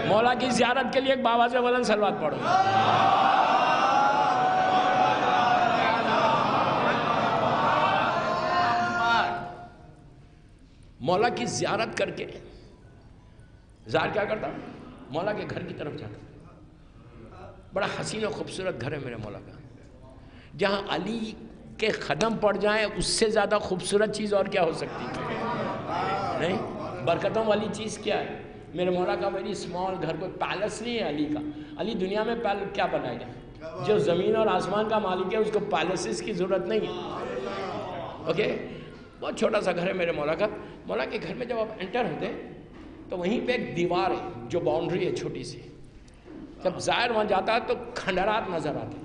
مولا کی زیارت کے لیے ایک بابا سے بلند صلوات پڑھو. مولا کی زیارت کر کے زار کیا کرتا؟ مولا کے گھر کی طرف جاتا. بڑا حسین و خوبصورت گھر ہے میرے مولا کا. جہاں علی کے قدم پڑ جائیں اس سے زیادہ خوبصورت چیز اور کیا ہو سکتی ہے؟ نہیں. برکتوں والی چیز کیا ہے؟ میرے مولا کا ویری اسمال گھر. کوئی پیلس نہیں ہے علی کا. علی دنیا میں کیا بنائے گا؟ جو زمین اور آسمان کا مالک ہے اس کو پیلسز کی ضرورت نہیں ہے. اوکے، بہت چھوٹا سا گھر ہے میرے مولا کا. مولا کے گھر میں جب آپ انٹر ہوتے تو وہیں پہ ایک دیوار ہے جو باؤنڈری ہے چھوٹی سی. جب زائر وہاں جاتا ہے تو کھنڈرات نظر آتے.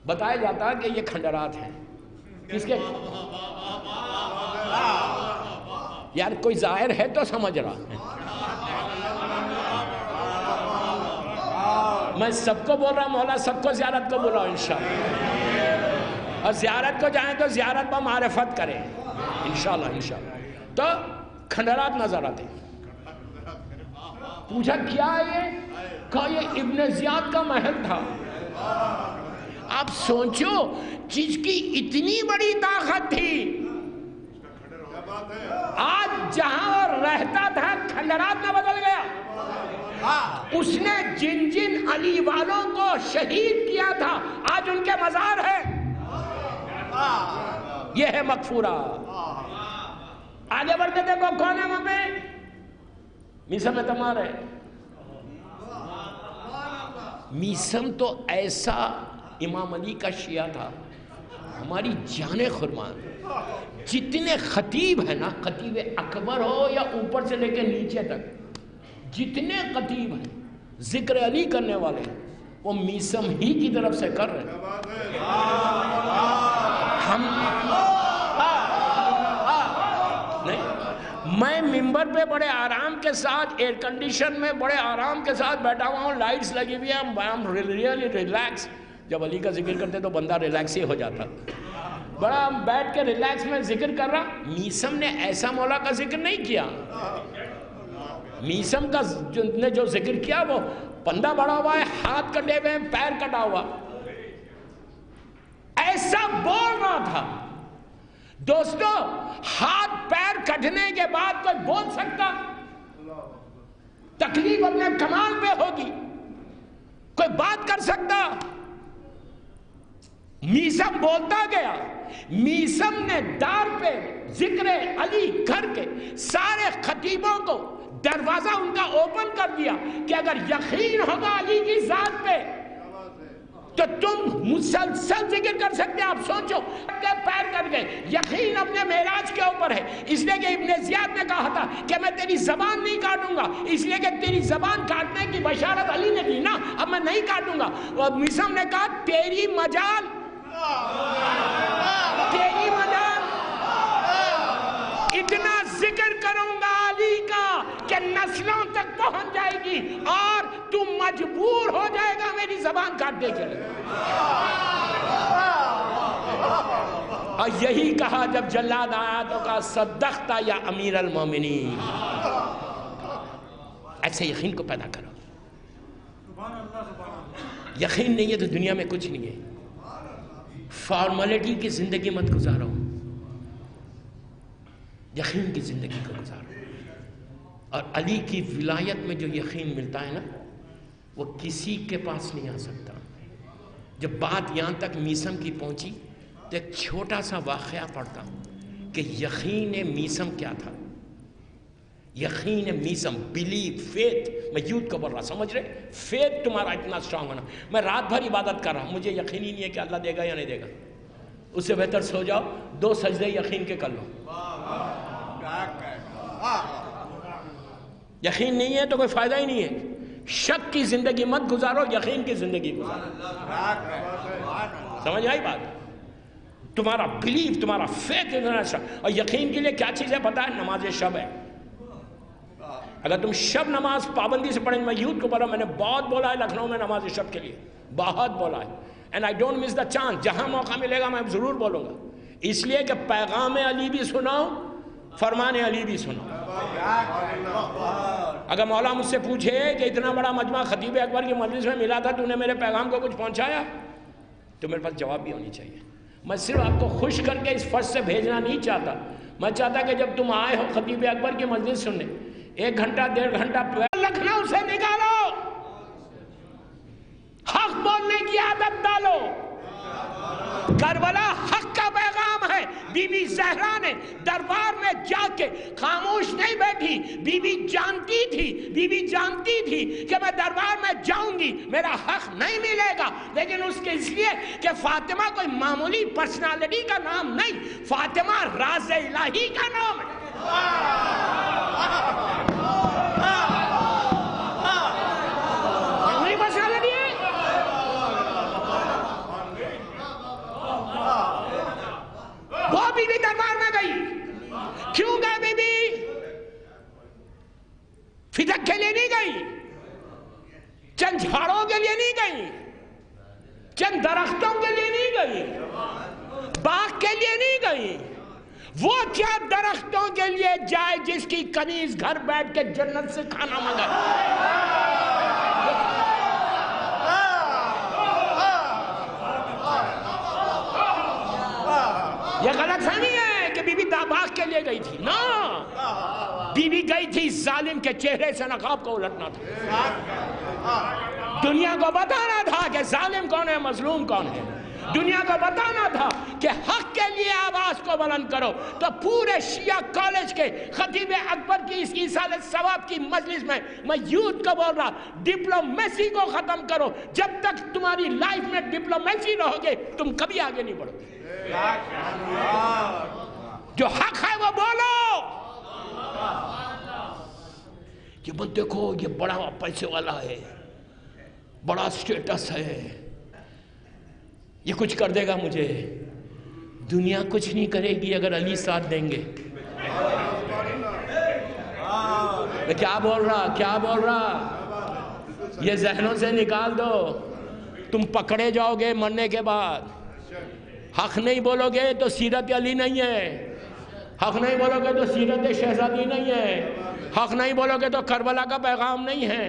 بتایا جاتا ہے کہ یہ کھنڈرات ہیں کس کے؟ یار کوئی ظاہر ہے تو سمجھ رہا ہے. میں سب کو بول رہا مولا سب کو زیارت کو بلاؤ انشاءاللہ. اور زیارت کو جائیں تو زیارت پر معرفت کریں انشاءاللہ. تو کھنڈرات نظر آتے. پوچھا کیا ہے یہ؟ کہا یہ ابن زیاد کا محل تھا. آپ سوچو جس کی اتنی بڑی طاقت تھی، آج جہاں وہ رہتا تھا کھنڈرات میں بدل گیا. اس نے جن جن علی والوں کو شہید کیا تھا آج ان کے مزار ہے. یہ ہے مغفورہ. آگے بڑھتے دیکھو کون ہے وہاں پہ؟ میسم تمار ہے. میسم تو ایسا امام علی کا شیعہ تھا، ہماری جان قربان. جتنے خطیب ہیں نا، خطیب اکبر ہو یا اوپر سے لے کے نیچے تک، جتنے خطیب ہیں ذکر علی کرنے والے وہ میسم ہی کی طرف سے کر رہے ہیں. ہم میں ممبر پہ بڑے آرام کے ساتھ ایئر کنڈیشن میں بڑے آرام کے ساتھ بیٹھا ہوا ہوں, لائٹس لگی ہوئی ہیں, I am really relaxed. جب علی کا ذکر کرتے تو بندہ ریلیکس ہی ہو جاتا. بڑا بیٹھ کے ریلیکس میں ذکر کر رہا. میسم نے ایسا مولا کا ذکر نہیں کیا. میسم کا نے جو ذکر کیا وہ بندہ بڑا ہوا ہے, ہاتھ کٹے ہوئے ہیں, پیر کٹا ہوا, ایسا بول رہا تھا. دوستو ہاتھ پیر کٹنے کے بعد کوئی بول سکتا؟ تکلیف اپنے کمال پہ ہوگی, کوئی بات کر سکتا؟ میسم بولتا گیا. میسم نے دار پہ ذکر علی کر کے سارے خطیبوں کو دروازہ ان کا اوپن کر دیا کہ اگر یقین ہوگا علی کی ذات پہ تو تم مسلسل ذکر کر سکتے ہیں. آپ سوچو پیر کٹ گئے, یقین اپنے معراج کے اوپر ہے, اس لیے کہ ابن زیاد نے کہا تھا کہ میں تیری زبان نہیں کاٹوں گا, اس لیے کہ تیری زبان کاٹنے کی بشارت علی نے دی نا, اب میں نہیں کاٹوں گا. اور میسم نے کہا تیری مجال, تیری مجال, اتنا ذکر کروں گا علی کا کہ نسلوں تک پہنچ جائے گی اور تو مجبور ہو جائے گا میری زبان کاٹنے کے لیے. اور یہی کہا جب جلاد آیا تو کہا صدقتا یا امیر المومنین. ایسے یقین کو پیدا کرو. یقین نہیں ہے تو دنیا میں کچھ نہیں ہے. فارملٹی کی زندگی مت گزارو, یقین کی زندگی کو گزارو. اور علی کی ولایت میں جو یقین ملتا ہے نا وہ کسی کے پاس نہیں آ سکتا. جب بات یہاں تک میسم کی پہنچی تو ایک چھوٹا سا واقعہ پڑھتا ہوں کہ یقین میسم کیا تھا. یقین میسم, بلیو, فیتھ. میں یوتھ کو بول رہا, سمجھ رہے, فیتھ تمہارا اتنا اسٹرانگ ہونا. میں رات بھر عبادت کر رہا ہوں, مجھے یقین ہی نہیں ہے کہ اللہ دے گا یا نہیں دے گا. اس سے بہتر سو جاؤ, 2 سجدے یقین کے کر لو. یقین نہیں ہے تو کوئی فائدہ ہی نہیں ہے. شک کی زندگی مت گزارو, یقین کی زندگی گزارو. سمجھ آئی بات؟ تمہارا بلیف, تمہارا فیتھ اتنا اچھا. اور یقین کے لیے کیا چیز ہے پتا ہے؟ نماز شب ہے. اگر تم شب نماز پابندی سے پڑھیں, میں یوتھ کو بولا, میں نے بہت بولا ہے لکھنؤ میں نماز شب کے لیے, بہت بولا ہے. And I don't miss the chance, جہاں موقع ملے گا میں ضرور بولوں گا, اس لیے کہ پیغام علی بھی سناؤ, فرمان علی بھی سناؤ. اگر مولا مجھ سے پوچھے کہ اتنا بڑا مجمع خطیب اکبر کی مجلس میں ملا تھا, تو نے میرے پیغام کو کچھ پہنچایا, تو میرے پاس جواب بھی ہونی چاہیے. میں صرف آپ کو خوش کر کے اس فرض سے بھیجنا نہیں چاہتا. میں چاہتا کہ جب تم آئے ہو خطیب اکبر کی مجلس سننے, 1 گھنٹہ 1.5 گھنٹہ لکھنؤ سے نکالو, حق بولنے کی عادت ڈالو. کربلا حق کا پیغام ہے. بی بی زہرا نے دربار میں جا کے خاموش نہیں بیٹھی. بی بی جانتی تھی کہ میں دربار میں جاؤں گی, میرا حق نہیں ملے گا, لیکن اس کے اس لیے کہ فاطمہ کوئی معمولی پرسنالٹی کا نام نہیں, فاطمہ راز الہی کا نام ہے. وہ بی بی دربار میں گئی. کیوں گئے بی بی؟ فدق کے لیے نہیں گئی, چند جھاڑوں کے لیے نہیں گئی, چند درختوں کے لیے نہیں گئی, باغ کے لیے نہیں گئی. وہ کیا درختوں کے لیے جائے جس کی کنیز گھر بیٹھ کے جنت سے کھانا منگائے. یہ غلط فہمی ہے کہ بی بی باغ کے لیے گئی تھی. نا, بی بی گئی تھی ظالم کے چہرے سے نقاب کو الٹنا تھا. دنیا کو بتانا تھا کہ ظالم کون ہے, مظلوم کون ہے. دنیا کو بتانا تھا کہ حق کے لیے آواز کو بلند کرو. تو پورے شیعہ کالج کے خطیب اکبر کی اس ایصال ثواب کی مجلس میں یوتھ کو بول رہا, ڈپلومیسی کو ختم کرو. جب تک تمہاری لائف میں ڈپلومیسی رہو گے تم کبھی آگے نہیں بڑھو گے. جو حق ہے وہ بولو. یہ مت دیکھو یہ بڑا پیسے والا ہے, بڑا سٹیٹس ہے, یہ کچھ کر دے گا مجھے. دنیا کچھ نہیں کرے گی اگر علی ساتھ دیں گے. کہ کیا بول رہا یہ ذہنوں سے نکال دو. تم پکڑے جاؤ گے مرنے کے بعد. حق نہیں بولو گے تو سیرت علی نہیں ہے, حق نہیں بولو گے تو سیرت شہزادی نہیں ہے, حق نہیں بولو گے تو کربلا کا پیغام نہیں ہے.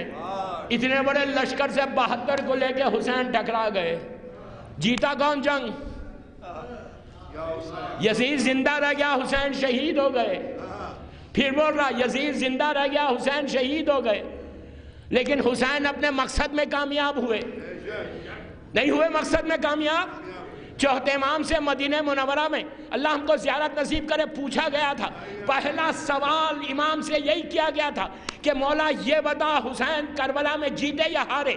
اتنے بڑے لشکر سے 72 کو لے کے حسین ٹکرا گئے. جیتا کون جنگ؟ یزید زندہ رہ گیا, حسین شہید ہو گئے. پھر بول رہا یزید زندہ رہ گیا, حسین شہید ہو گئے. لیکن حسین اپنے مقصد میں کامیاب ہوئے نہیں ہوئے؟ مقصد میں کامیاب. چوتھے امام سے مدینہ منورہ میں اللہ ہم کو زیارت نصیب کرے پوچھا گیا تھا, پہلا سوال امام سے یہی کیا گیا تھا کہ مولا یہ بتا حسین کربلا میں جیتے یا ہارے؟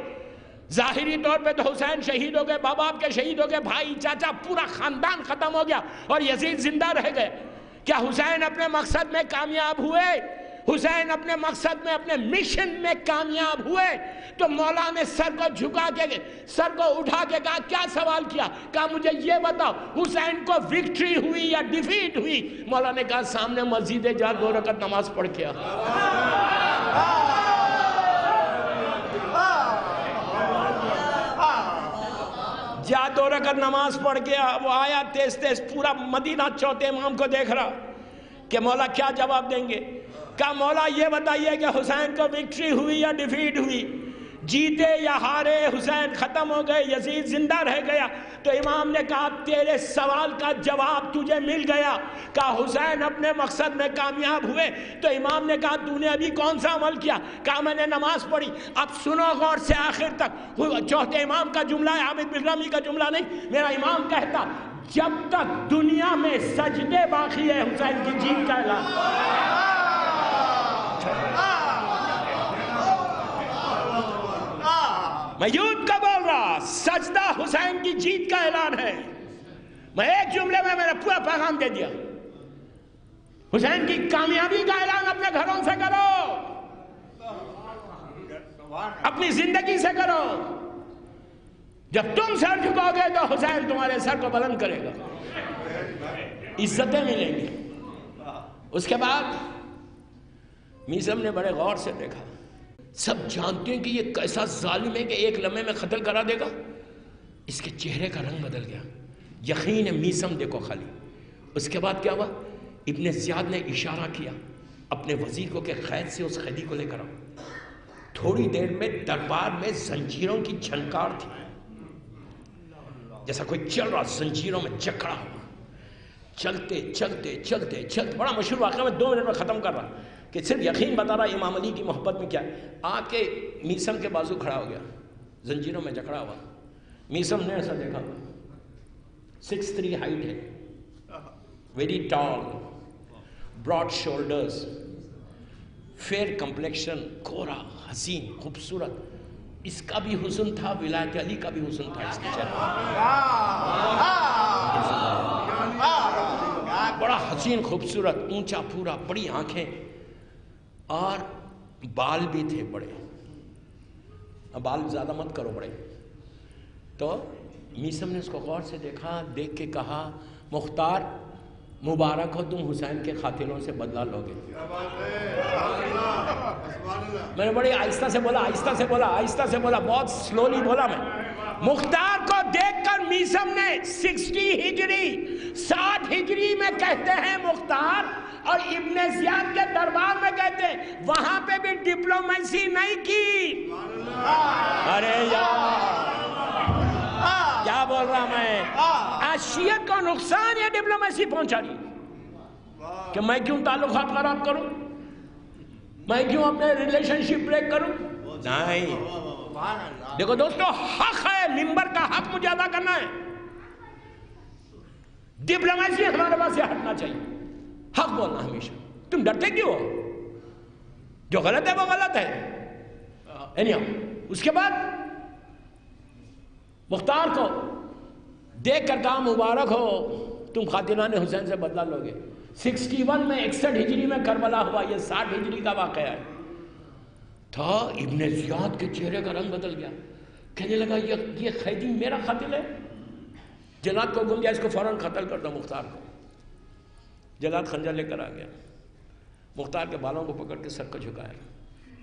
ظاہری طور پہ تو حسین شہید ہو گئے, باپ آپ کے شہید ہو گئے, بھائی چاچا پورا خاندان ختم ہو گیا اور یزید زندہ رہ گئے. کیا حسین اپنے مقصد میں کامیاب ہوئے؟ حسین اپنے مقصد میں, اپنے مشن میں کامیاب ہوئے. تو مولا نے سر کو جھکا کے, سر کو اٹھا کے کہا, کیا سوال کیا؟ کہا مجھے یہ بتاؤ حسین کو وکٹری ہوئی یا ڈیفیٹ ہوئی؟ مولا نے کہا سامنے مسجد جا 2 رکعت نماز پڑھ کے آ. جا 2 رکعت نماز پڑھ کے آ. وہ آیا تیز تیز, پورا مدینہ چوتھے امام کو دیکھ رہا کہ مولا کیا جواب دیں گے. کہا مولا یہ بتائیے کہ حسین کو وکٹری ہوئی یا ڈیفیٹ ہوئی؟ جیتے یا ہارے حسین ختم ہو گئے, یزید زندہ رہ گیا. تو امام نے کہا تیرے سوال کا جواب تجھے مل گیا. کہا حسین اپنے مقصد میں کامیاب ہوئے. تو امام نے کہا تو نے ابھی کون سا عمل کیا؟ کہا میں نے نماز پڑھی. اب سنو غور سے آخر تک, چوتھے امام کا جملہ ہے, عابد بن کا جملہ نہیں. میرا امام کہتا جب تک دنیا میں سجدے باقی ہے حسین کی جیت کا اعلان. میں یوتھ کا بول رہا, سجدہ حسین کی جیت کا اعلان ہے. میں ایک جملے میں نے پورا پیغام دے دیا. حسین کی کامیابی کا اعلان اپنے گھروں سے کرو, اپنی زندگی سے کرو. جب تم سر جھکو گے تو حسین تمہارے سر کو بلند کرے گا, عزتیں ملیں گی. اس کے بعد میثم نے بڑے غور سے دیکھا, سب جانتے ہیں کہ یہ کیسا ظالم ہے کہ ایک لمحے میں قتل کرا دے گا. اس کے چہرے کا رنگ بدل گیا. یقین ہے میثم دیکھو خالی. اس کے بعد کیا ہوا؟ ابن زیاد نے اشارہ کیا اپنے وزیر کو کہ قید سے اس قیدی کو لے کر آؤ. تھوڑی دیر میں دربار میں زنجیروں کی جھنکار تھی, جیسا کوئی چل رہا زنجیروں میں جکڑا ہوا. چلتے چلتے چلتے چلتے, بڑا مشہور واقعہ میں 2 منٹ میں ختم کر رہا کہ صرف یقین بتا رہا امام علی کی محبت میں کیا ہے. آ کے میثم کے بازو کھڑا ہو گیا, زنجیروں میں جکڑا ہوا. میثم نے ایسا دیکھا, 6'3" ہائٹ ہے, very tall, broad shoulders, fair complexion, گورا, حسین, خوبصورت. اس کا بھی حسن تھا, ولایت علی کا بھی حسن تھا اس کے چہرے. بڑا حسین, خوبصورت, اونچا پورا, بڑی آنکھیں, اور بال بھی تھے بڑے. اب بال زیادہ مت کرو بڑے. تو میثم نے اس کو غور سے دیکھا, دیکھ کے کہا مختار مبارک ہو, تم حسین کے قاتلوں سے بدلہ لو گے. میں نے بڑی آہستہ سے بولا, آہستہ سے بولا, آہستہ سے بولا, بہت سلولی بولا میں. مختار کو دیکھ کر میثم نے 60 ہجری 60 ہجری میں کہتے ہیں مختار, اور ابن زیاد کے دربار میں کہتے ہیں وہاں پہ بھی ڈپلومیسی نہیں کی. ارے یار کیا بول رہا میں, شیعت کو نقصان یا ڈپلومیسی پہنچا رہی کہ میں کیوں تعلقات خراب کروں, میں کیوں اپنے ریلیشن شپ بریک کروں؟ نہیں. دیکھو دوستو, حق ہے, منبر کا حق مجھے ادا کرنا ہے. ڈپلومیسی ہمارے پاس سے ہٹنا چاہیے, حق بولنا ہمیشہ. تم ڈرتے کیوں ہو؟ جو غلط ہے وہ غلط ہے. اس کے بعد مختار کو دیکھ کر کہا مبارک ہو, تم قاتلان حسین سے بدلہ لو گے. 61 میں 61 ہجری میں کربلا ہوا, یہ 60 ہجری کا واقعہ ہے. تھا ابن زیاد کے چہرے کا رنگ بدل گیا, کہنے لگا یہ قیدی میرا قاتل ہے. جلاد کو گم گیا, اس کو فوراً قتل کر دو. مختار کو جلاد خنجر لے کر آ گیا, مختار کے بالوں کو پکڑ کے سر کو جھکایا.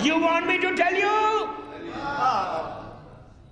You want me to tell you?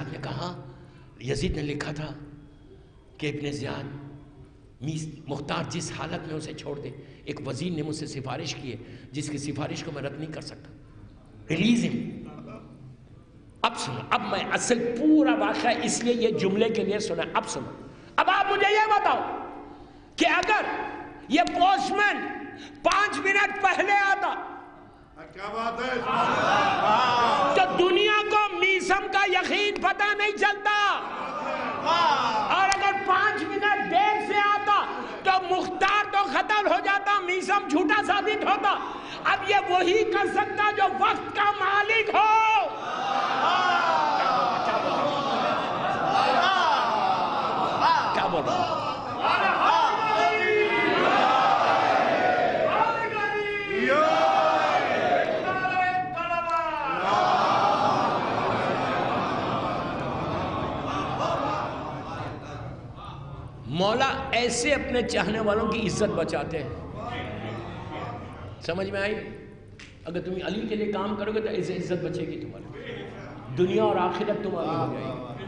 صاحب نے کہا, یزید نے لکھا تھا کہ ابن زیاد مختار جس حالت میں اسے چھوڑ دے. ایک وزیر نے مجھ سے سفارش کی ہے جس کی سفارش کو میں رد نہیں کر سکتا. ریلیز ہم. اب سنو, اب میں اصل پورا واقعہ اس لیے یہ جملے کے لیے سنا. اب سنو, اب آپ مجھے یہ بتاؤ کہ اگر یہ پوسٹ مین 5 منٹ پہلے آتا کیا بات ہے, تو دنیا کو میسم کا یقین پتہ نہیں چلتا, اور اگر 5 منٹ دیر سے آتا تو مختار تو ختم ہو جاتا, میسم جھوٹا ثابت ہوتا. اب یہ وہی کر سکتا جو وقت کا مالک ہو. کیا بول رہا ہوں؟ مولا ایسے اپنے چاہنے والوں کی عزت بچاتے ہیں. سمجھ میں آئی؟ اگر تم علی کے لیے کام کرو گے تو ایسے عزت بچے گی تمہاری, دنیا اور آخرت تمہاری ہو جائے گی.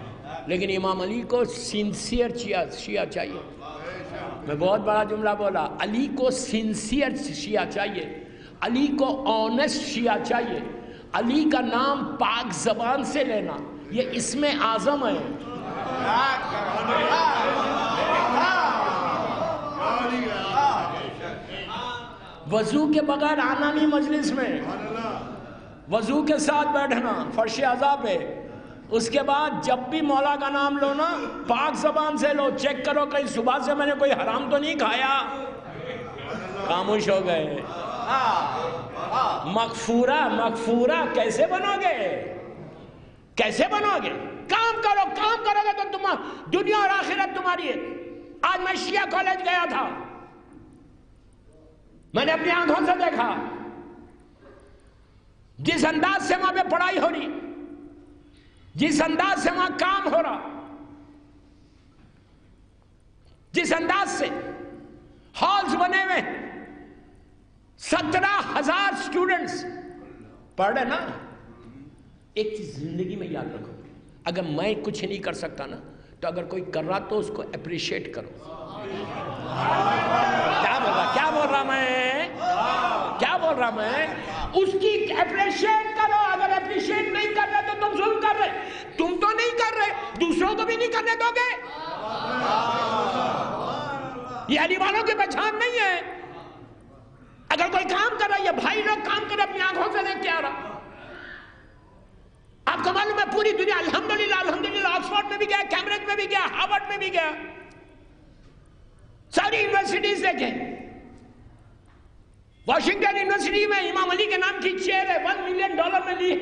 لیکن امام علی کو سنسیئر شیعہ چاہیے. میں بہت بڑا جملہ بولا, علی کو سنسیئر شیعہ چاہیے, علی کو آنیسٹ شیعہ چاہیے. علی کا نام پاک زبان سے لینا یہ اسم اعظم ہے. وضو کے بغیر آنا نہیں مجلس میں, وضو کے ساتھ بیٹھنا فرش اعضاء پہ. اس کے بعد جب بھی مولا کا نام لو نا پاک زبان سے لو, چیک کرو کہیں صبح سے میں نے کوئی حرام تو نہیں کھایا. خاموش ہو گئے. مغفورہ کیسے بنو گے, کیسے بنو گے؟ کام کرو گے تو تم دنیا اور آخرت تمہاری ہے. آج میں شیعہ کالج گیا تھا, میں نے اپنی آنکھوں سے دیکھا جس انداز سے وہاں پہ پڑھائی ہو رہی, جس انداز سے وہاں کام ہو رہا, جس انداز سے ہالز بنے ہوئے, 17,000 اسٹوڈنٹس پڑھ رہے نا. ایک چیز زندگی میں یاد رکھو, اگر میں کچھ نہیں کر سکتا نا تو اگر کوئی کر رہا تو اس کو اپریشیٹ کرو. کیا بول رہا میں اس کی اپریشیٹ کرو. اگر اپریشیٹ نہیں کر رہے تو تم ظلم کر رہے. تم تو نہیں کر رہے, دوسروں کو بھی نہیں کرنے دو گے. یہ علی والوں کی پہچان نہیں ہے. اگر کوئی کام کر رہا ہے, یہ بھائی لوگ کام کر رہے اپنی آنکھوں سے دیکھ کے آ رہا. آپ کو معلوم ہے پوری دنیا الحمدللہ آکسفورڈ میں بھی گیا, کیمبرج میں بھی گیا, ہارورڈ میں بھی گیا, ساری یونیورسٹیز دیکھیں. واشنگٹن یونیورسٹی میں امام علی کے نام کی چیئر ہے, $1 ملین میں لی,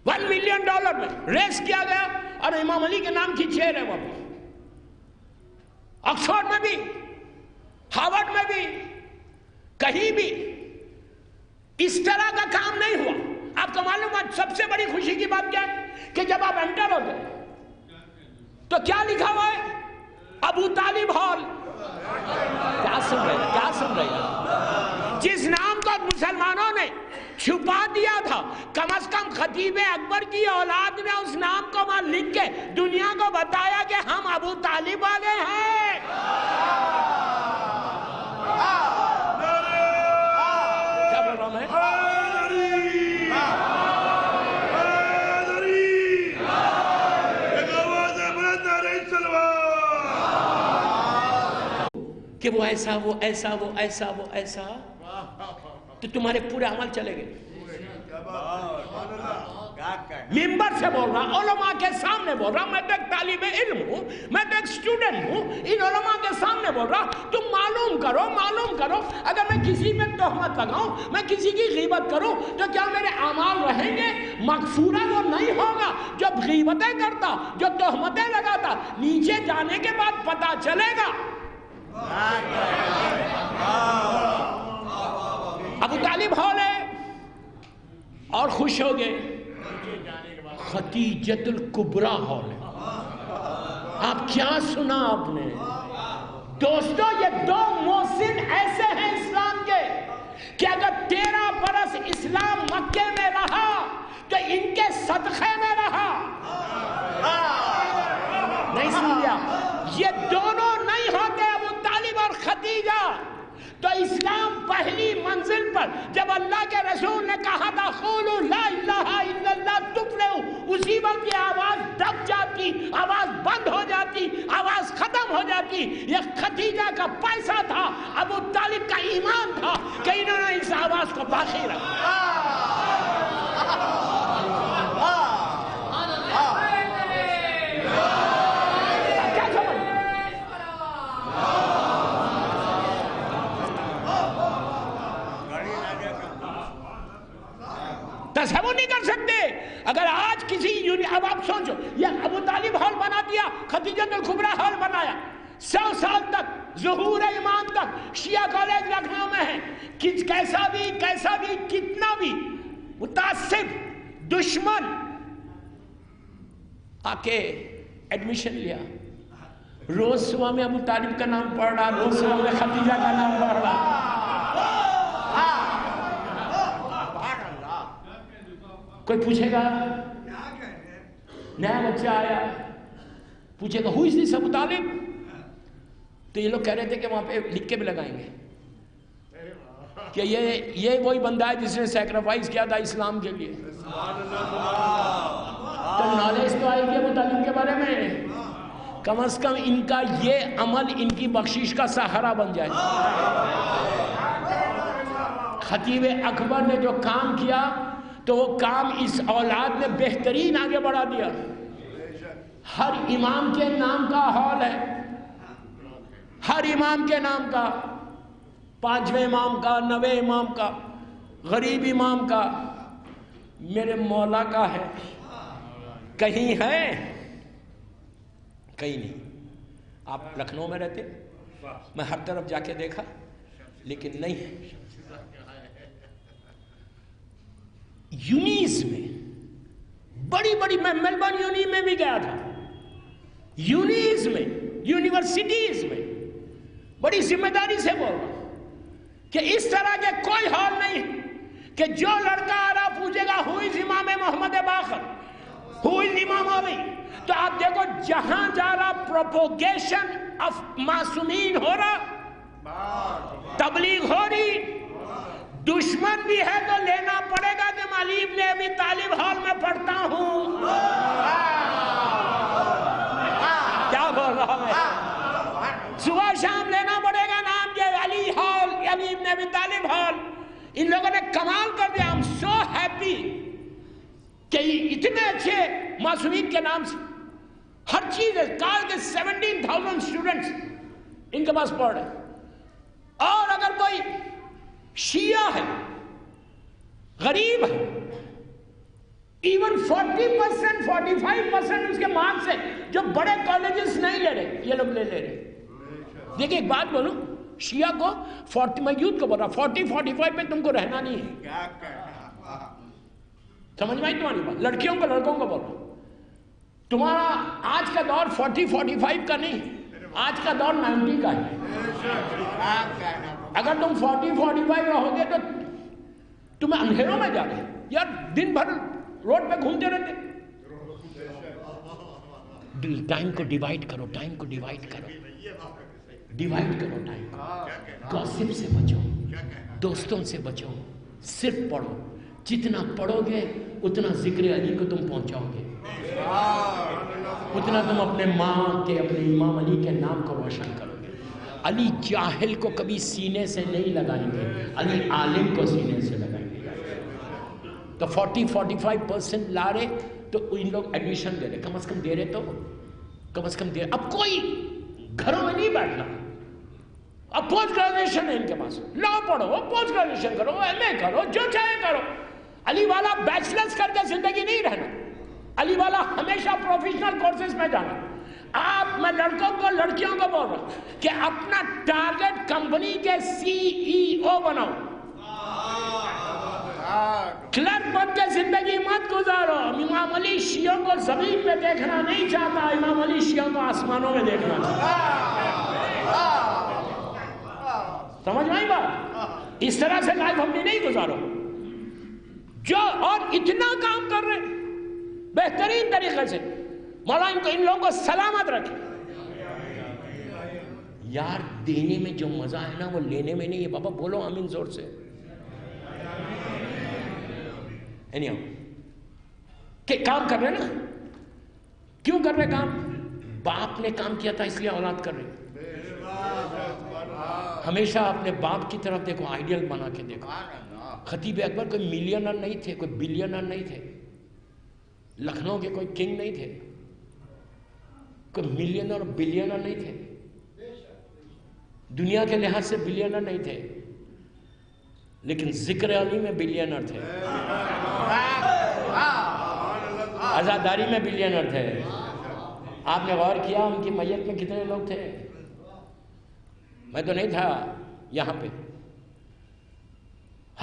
$1 ملین میں ریس کیا گیا اور امام علی کے نام کی چیئر ہے وہاں. آکسفورڈ میں بھی, ہارورڈ میں بھی, کہیں بھی اس طرح کا کام نہیں ہوا. آپ کو معلوم ہے سب سے بڑی خوشی کی بات کیا ہے کہ جب آپ انٹر ہوتے تو کیا لکھا ہوا ہے؟ ابو طالب ہال. کیا سن رہے ہیں؟ جس نام کو مسلمانوں نے چھپا دیا تھا, کم از کم خطیب اکبر کی اولاد نے اس نام کو وہاں لکھ کے دنیا کو بتایا کہ ہم ابو طالب والے ہیں. کیا بول رہا ہوں میں؟ کہ وہ ایسا تو تمہارے پورے عمل چلے گئے. ممبر سے بول رہا, علماء کے سامنے بول رہا, میں تو ایک طالب علم ہوں, میں تو ایک سٹوڈنٹ ہوں, ان علماء کے سامنے بول رہا. تم معلوم کرو اگر میں کسی میں تہمت لگاؤں, میں کسی کی غیبت کروں تو کیا میرے اعمال رہیں گے؟ مغفورہ وہ نہیں ہوگا جو غیبتیں کرتا, جو تہمتیں لگاتا. نیچے جانے کے بعد پتہ چلے گا. ابو طالب ہال ہے اور خوش ہو گئے. خدیجۃ الکبریٰ ہال ہے. آپ کیا سنا آپ نے دوستو؟ یہ 2 محسن ایسے ہیں اسلام کے کہ اگر 13 برس اسلام مکے میں رہا تو ان کے صدقے میں رہا. نہیں سن لیا؟ یہ دونوں نہیں ہوتے ابو طالب اور خدیجہ تو اسلام پہلی منزل پر جب اللہ کے رسول نے کہا تھا قولوا لا الہ الا اللہ تفلحوا، اسی وقت یہ آواز دب جاتی، آواز بند ہو جاتی، آواز ختم ہو جاتی. یہ خدیجہ کا پیسہ تھا، ابو طالب کا ایمان تھا کہ انہوں نے اس آواز کو باقی رکھا. تصور نہیں کر سکتے. اگر آج کسی اب آپ سوچو، یہ ابو طالب ہال بنا دیا، خدیجہ الکبریٰ ہال بنایا، 100 سال تک ظہور ایمان تک شیعہ کالج لکھنؤ میں ہے. کیسا بھی کتنا بھی متعصب دشمن آ کے ایڈمیشن لیا، روز صبح میں ابو طالب کا نام پڑھ رہا، روز صبح میں خدیجہ کا نام پڑھ رہا. کوئی پوچھے گا، نیا بچہ آیا پوچھے گا who is this ابو طالب؟ تو یہ لوگ کہہ رہے تھے کہ وہاں پہ لکھ کے بھی لگائیں گے کہ یہ وہی بندہ ہے جس نے سیکریفائز کیا تھا اسلام کے لیے. تو نالج تو آئے گی ابو طالب کے بارے میں. کم از کم ان کا یہ عمل ان کی بخشش کا سہارا بن جائے. خطیب اکبر نے جو کام کیا تو وہ کام اس اولاد نے بہترین آگے بڑھا دیا. ہر امام کے نام کا ہال ہے، ہر امام کے نام کا، 5ویں امام کا، 9ویں امام کا، غریب امام کا، میرے مولا کا ہے. کہیں ہے؟ کہیں نہیں. آپ لکھنؤ میں رہتے، میں ہر طرف جا کے دیکھا لیکن نہیں ہے. یونیز میں بڑی میں میلبرن یونی میں بھی گیا تھا، یونیز میں، یونیورسٹیز میں بڑی ذمہ داری سے بول رہا ہوں کہ اس طرح کے کوئی حال نہیں کہ جو لڑکا آ رہا پوچھے گا who is امام محمد باقر، who is امام علی. تو آپ دیکھو جہاں جا رہا پروپوگیشن آف معصومین ہو رہا، تبلیغ ہو رہی. دشمن بھی ہے تو لینا پڑے گا کہ علی ابن ابی طالب ہال میں پڑھتا ہوں. کیا بول رہا میں؟ صبح شام لینا پڑے گا نام یہ علی ہال، علی ابن ابی طالب ہال. ان لوگوں نے کمال کر دیا. ہم سو ہیپی کہ اتنے اچھے معصومین کے نام سے ہر چیز ہے. کال کے 17,000 اسٹوڈنٹس ان کے پاس پڑھ رہے. اور اگر کوئی شیعہ ہے، غریب ہے، ایون 40% 45% اس کے مارکس سے جو بڑے کالجز نہیں لے رہے یہ لوگ لے رہے. دیکھیں ایک بات بولوں، شیعہ کو 40 میں یوتھ کو بول رہا 40-45 میں تم کو رہنا نہیں ہے. سمجھ میں تمہاری بات؟ لڑکیوں کو لڑکوں کو بول رہا تمہارا آج کا دور 40-45 کا نہیں، آج کا دور 90 کا ہے. اگر تم 40-45 رہو گے تو تمہیں اندھیروں میں جا رہے یار، دن بھر روڈ پہ گھومتے رہتے. ٹائم کو ڈیوائیڈ کرو، ٹائم کو ڈیوائیڈ کرو، ڈیوائیڈ کرو ٹائم کو. گاسپ سے بچو، دوستوں سے بچو، صرف پڑھو. جتنا پڑھو گے اتنا ذکر علی کو تم پہنچاؤ گے، اتنا تم اپنے ماں کے، اپنے امام علی کے نام کو روشن کرو گے. علی جاہل کو کبھی سینے سے نہیں لگائیں گے، علی عالم کو سینے سے لگائیں گے. تو 40-45% لا رہے تو ان لوگ ایڈمیشن دے رہے، کم از کم دے رہے تو کم از کم دے رہے. اب کوئی گھروں میں نہیں بیٹھنا، اب پوسٹ گریجویشن ہے ان کے پاس، لا پڑھو، پوسٹ گریجویشن کرو، ایم اے کرو، جو چاہے کرو. علی والا بیچلرز کر کے زندگی نہیں رہنا، علی والا ہمیشہ پروفیشنل کورسز میں جانا. آپ میں لڑکوں کو لڑکیوں کو بول رہا ہوں کہ اپنا ٹارگٹ کمپنی کے CEO بناؤ، کلرک بن کے زندگی مت گزارو. امام علی شیعوں کو زمین پہ دیکھنا نہیں چاہتا، امام علی شیعوں کو آسمانوں میں دیکھنا چاہتا. سمجھ میں آئی بات؟ اس طرح سے لائف اپنی نہیں گزارو. جو اور اتنا کام کر رہے ہیں بہترین طریقے سے. مولا ان لوگوں کو سلامت رکھے. یار دینے میں جو مزہ ہے نا وہ لینے میں نہیں ہے. بابا بولو آمین زور سے. کہ کام کر رہے نا, کیوں کر رہے کام؟ باپ نے کام کیا تھا اس لیے اولاد کر رہے. ہمیشہ اپنے باپ کی طرف دیکھو, آئیڈیل بنا کے دیکھو. خطیب اکبر کوئی ملینر نہیں تھے, کوئی بلینر نہیں تھے, لکھنؤ کے کوئی کنگ نہیں تھے, کوئی ملینر اور بلینر نہیں تھے, دنیا کے لحاظ سے بلینر نہیں تھے, لیکن ذکر علی میں بلینر تھے, عزاداری میں بلینر تھے. آپ نے غور کیا ان کی میت میں کتنے لوگ تھے؟ میں تو نہیں تھا یہاں پہ,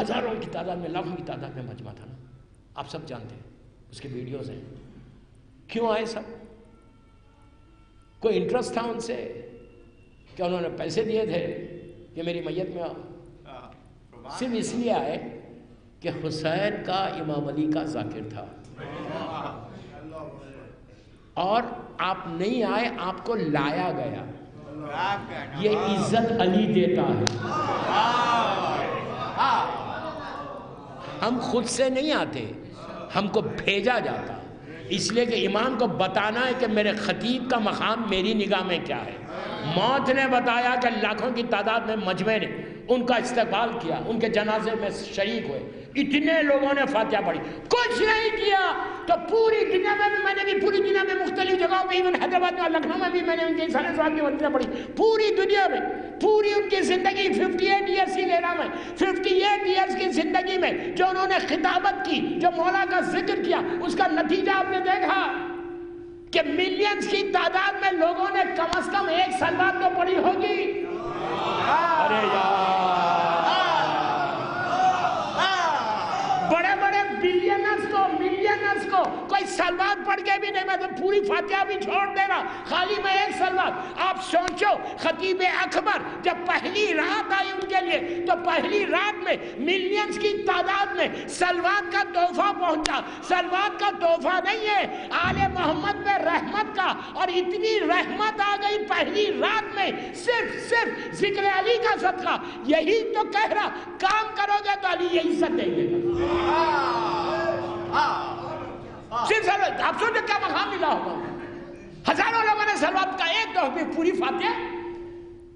ہزاروں کی تعداد میں, لاکھوں کی تعداد میں مجمع تھا نا, آپ سب جانتے ہیں, اس کے ویڈیوز ہیں. کیوں آئے سب؟ کوئی انٹرسٹ تھا ان سے کہ انہوں نے پیسے دیے تھے کہ میری میت میں آؤ؟ صرف اس لیے آئے کہ حسین کا امام علی کا ذاکر تھا, اور آپ نہیں آئے, آپ کو لایا گیا. یہ عزت علی دیتا ہے, ہم خود سے نہیں آتے, ہم کو بھیجا جاتا. اس لیے کہ امام کو بتانا ہے کہ میرے خطیب کا مقام میری نگاہ میں کیا ہے. موت نے بتایا کہ لاکھوں کی تعداد میں مجمع نے ان کا استقبال کیا, ان کے جنازے میں شریک ہوئے, اتنے لوگوں نے فاتحہ پڑھی. کچھ نہیں کیا تو پوری دنیا میں بھی, میں نے بھی پوری دنیا میں مختلف جگہوں پہ, ایون حیدرآباد میں اور لکھنؤ میں بھی میں نے ان کے سارے صاحب کی ورزیاں پڑھی. پوری دنیا میں پوری ان کی زندگی 58 ایئرس کی لے رہا میں, 58 ایئرس کی زندگی میں جو انہوں نے خطابت کی, جو مولا کا ذکر کیا, اس کا نتیجہ آپ نے دیکھا کہ ملینز کی تعداد میں لوگوں نے کم از کم ایک صلوات تو پڑھی ہوگی. ارے یار, بڑے بڑے بلینرز کو, ملینرز کو کوئی صلوات پڑھ کے بھی نہیں, میں تو پوری فاتحہ بھی چھوڑ دے رہا, خالی میں ایک صلوات. آپ سوچو خطیب اکبر جب پہلی رات آئی ان کے لیے, تو پہلی رات میں ملینز کی تعداد میں صلوات کا تحفہ پہنچا. صلوات کا تحفہ نہیں ہے, آل محمد میں رحمت کا, اور اتنی رحمت آ گئی پہلی رات میں صرف ذکر علی کا صدقہ. یہی تو کہہ رہا, کام کرو گے تو علی یہ عزت دیں گے. صرف آپ سوچو کیا مقام ملا ہوگا. ہزاروں لوگوں نے صلوات کا ایک تحفہ, پوری فاتحہ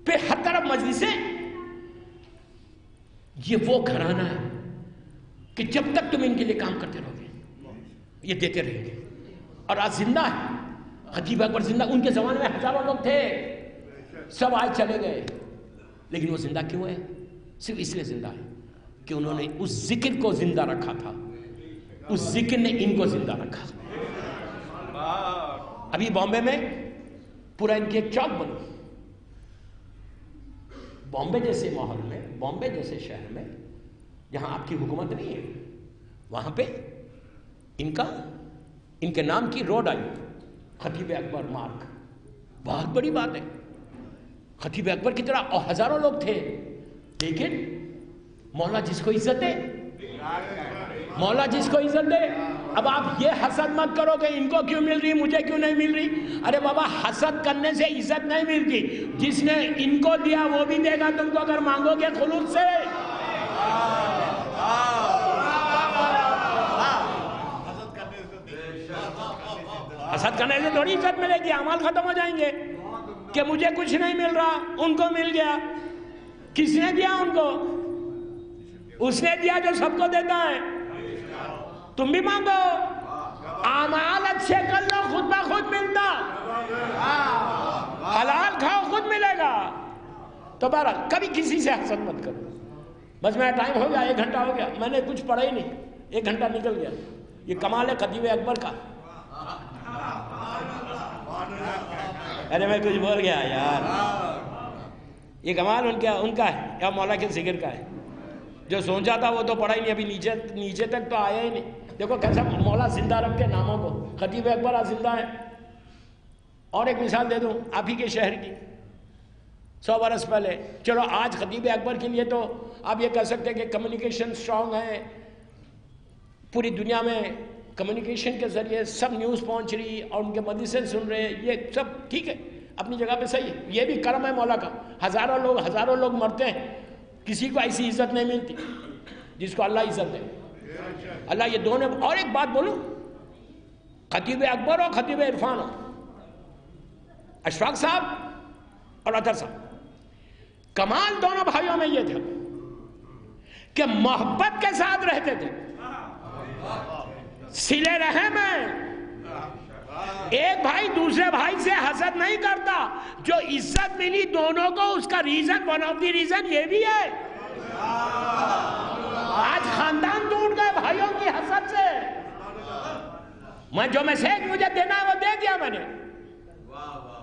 پہ ہر طرف مجلسیں. یہ وہ گھرانہ ہے کہ جب تک تم ان کے لیے کام کرتے رہو گے یہ دیتے رہیں گے. اور آج زندہ ہے خطیب اکبر, زندہ. ان کے زمانے میں ہزاروں لوگ تھے, سب آج چلے گئے, لیکن وہ زندہ کیوں ہے؟ صرف اس لیے زندہ ہے کہ انہوں نے اس ذکر کو زندہ رکھا تھا, اس ذکر نے ان کو زندہ رکھا. ابھی بامبے میں پورا ان کی ایک چوک بنی. بامبے جیسے ماحول میں, بامبے جیسے شہر میں جہاں آپ کی حکومت نہیں ہے, وہاں پہ ان کے نام کی روڈ آئی, خطیب اکبر مارک. بہت بڑی بات ہے. خطیب اکبر کی طرح اور ہزاروں لوگ تھے, لیکن مولا جس کو عزت دے, مولا جس کو عزت دے. اب آپ یہ حسد مت کرو کہ ان کو کیوں مل رہی, مجھے کیوں نہیں مل رہی. ارے بابا, حسد کرنے سے عزت نہیں ملتی. جس نے ان کو دیا وہ بھی دے گا تم کو, اگر مانگو گے خلوص سے. حسد کرنے سے تھوڑی عزت ملے گی, اعمال ختم ہو جائیں گے کہ مجھے کچھ نہیں مل رہا, ان کو مل گیا. کس نے دیا ان کو؟ اس نے دیا جو سب کو دیتا ہے. تم بھی مانگو, اعمال اچھے کر لو, خود بخود ملتا. حلال کھاؤ, خود ملے گا. تو بہرحال کبھی کسی سے حسد مت کرو. بس میرا ٹائم ہو گیا, 1 گھنٹہ ہو گیا, میں نے کچھ پڑھا ہی نہیں, 1 گھنٹہ نکل گیا. یہ کمال ہے خطیب اکبر کا. ارے میں کچھ بول گیا یار. یہ کمال ان کا ہے یا مولا کے ذکر کا ہے. جو سوچا تھا وہ تو پڑھا ہی نہیں, ابھی نیچے تک تو آیا ہی نہیں. دیکھو کیسا مولا زندہ رکھتے ناموں کو. خطیب اکبر آج زندہ ہے. اور ایک مثال دے دوں آپ ہی کے شہر کی. 100 برس پہلے, چلو آج خطیب اکبر کے لیے تو آپ یہ کہہ سکتے ہیں کہ کمیونیکیشن اسٹرانگ ہے, پوری دنیا میں کمیونیکیشن کے ذریعے سب نیوز پہنچ رہی اور ان کے مدرسے سن رہے ہیں، یہ سب ٹھیک ہے، اپنی جگہ پہ صحیح ہے، یہ بھی کرم ہے مولا کا. ہزاروں لوگ مرتے ہیں، کسی کو ایسی عزت نہیں ملتی جس کو اللہ عزت دے. اللہ یہ دونوں. اور ایک بات بولوں، خطیب اکبر اور خطیب عرفان ہو، اشفاق صاحب اور اطہر صاحب، کمال دونوں بھائیوں میں یہ تھا کہ محبت کے ساتھ رہتے تھے، صلہ رحم ہے. ایک بھائی دوسرے بھائی سے حسد نہیں کرتا. جو عزت ملی دونوں کو، اس کا reason, one of the reason یہ بھی ہے. آج خاندان ٹوٹ گئے بھائیوں کی حسد سے. میں جو میسج مجھے دینا ہے وہ دے دیا میں نے.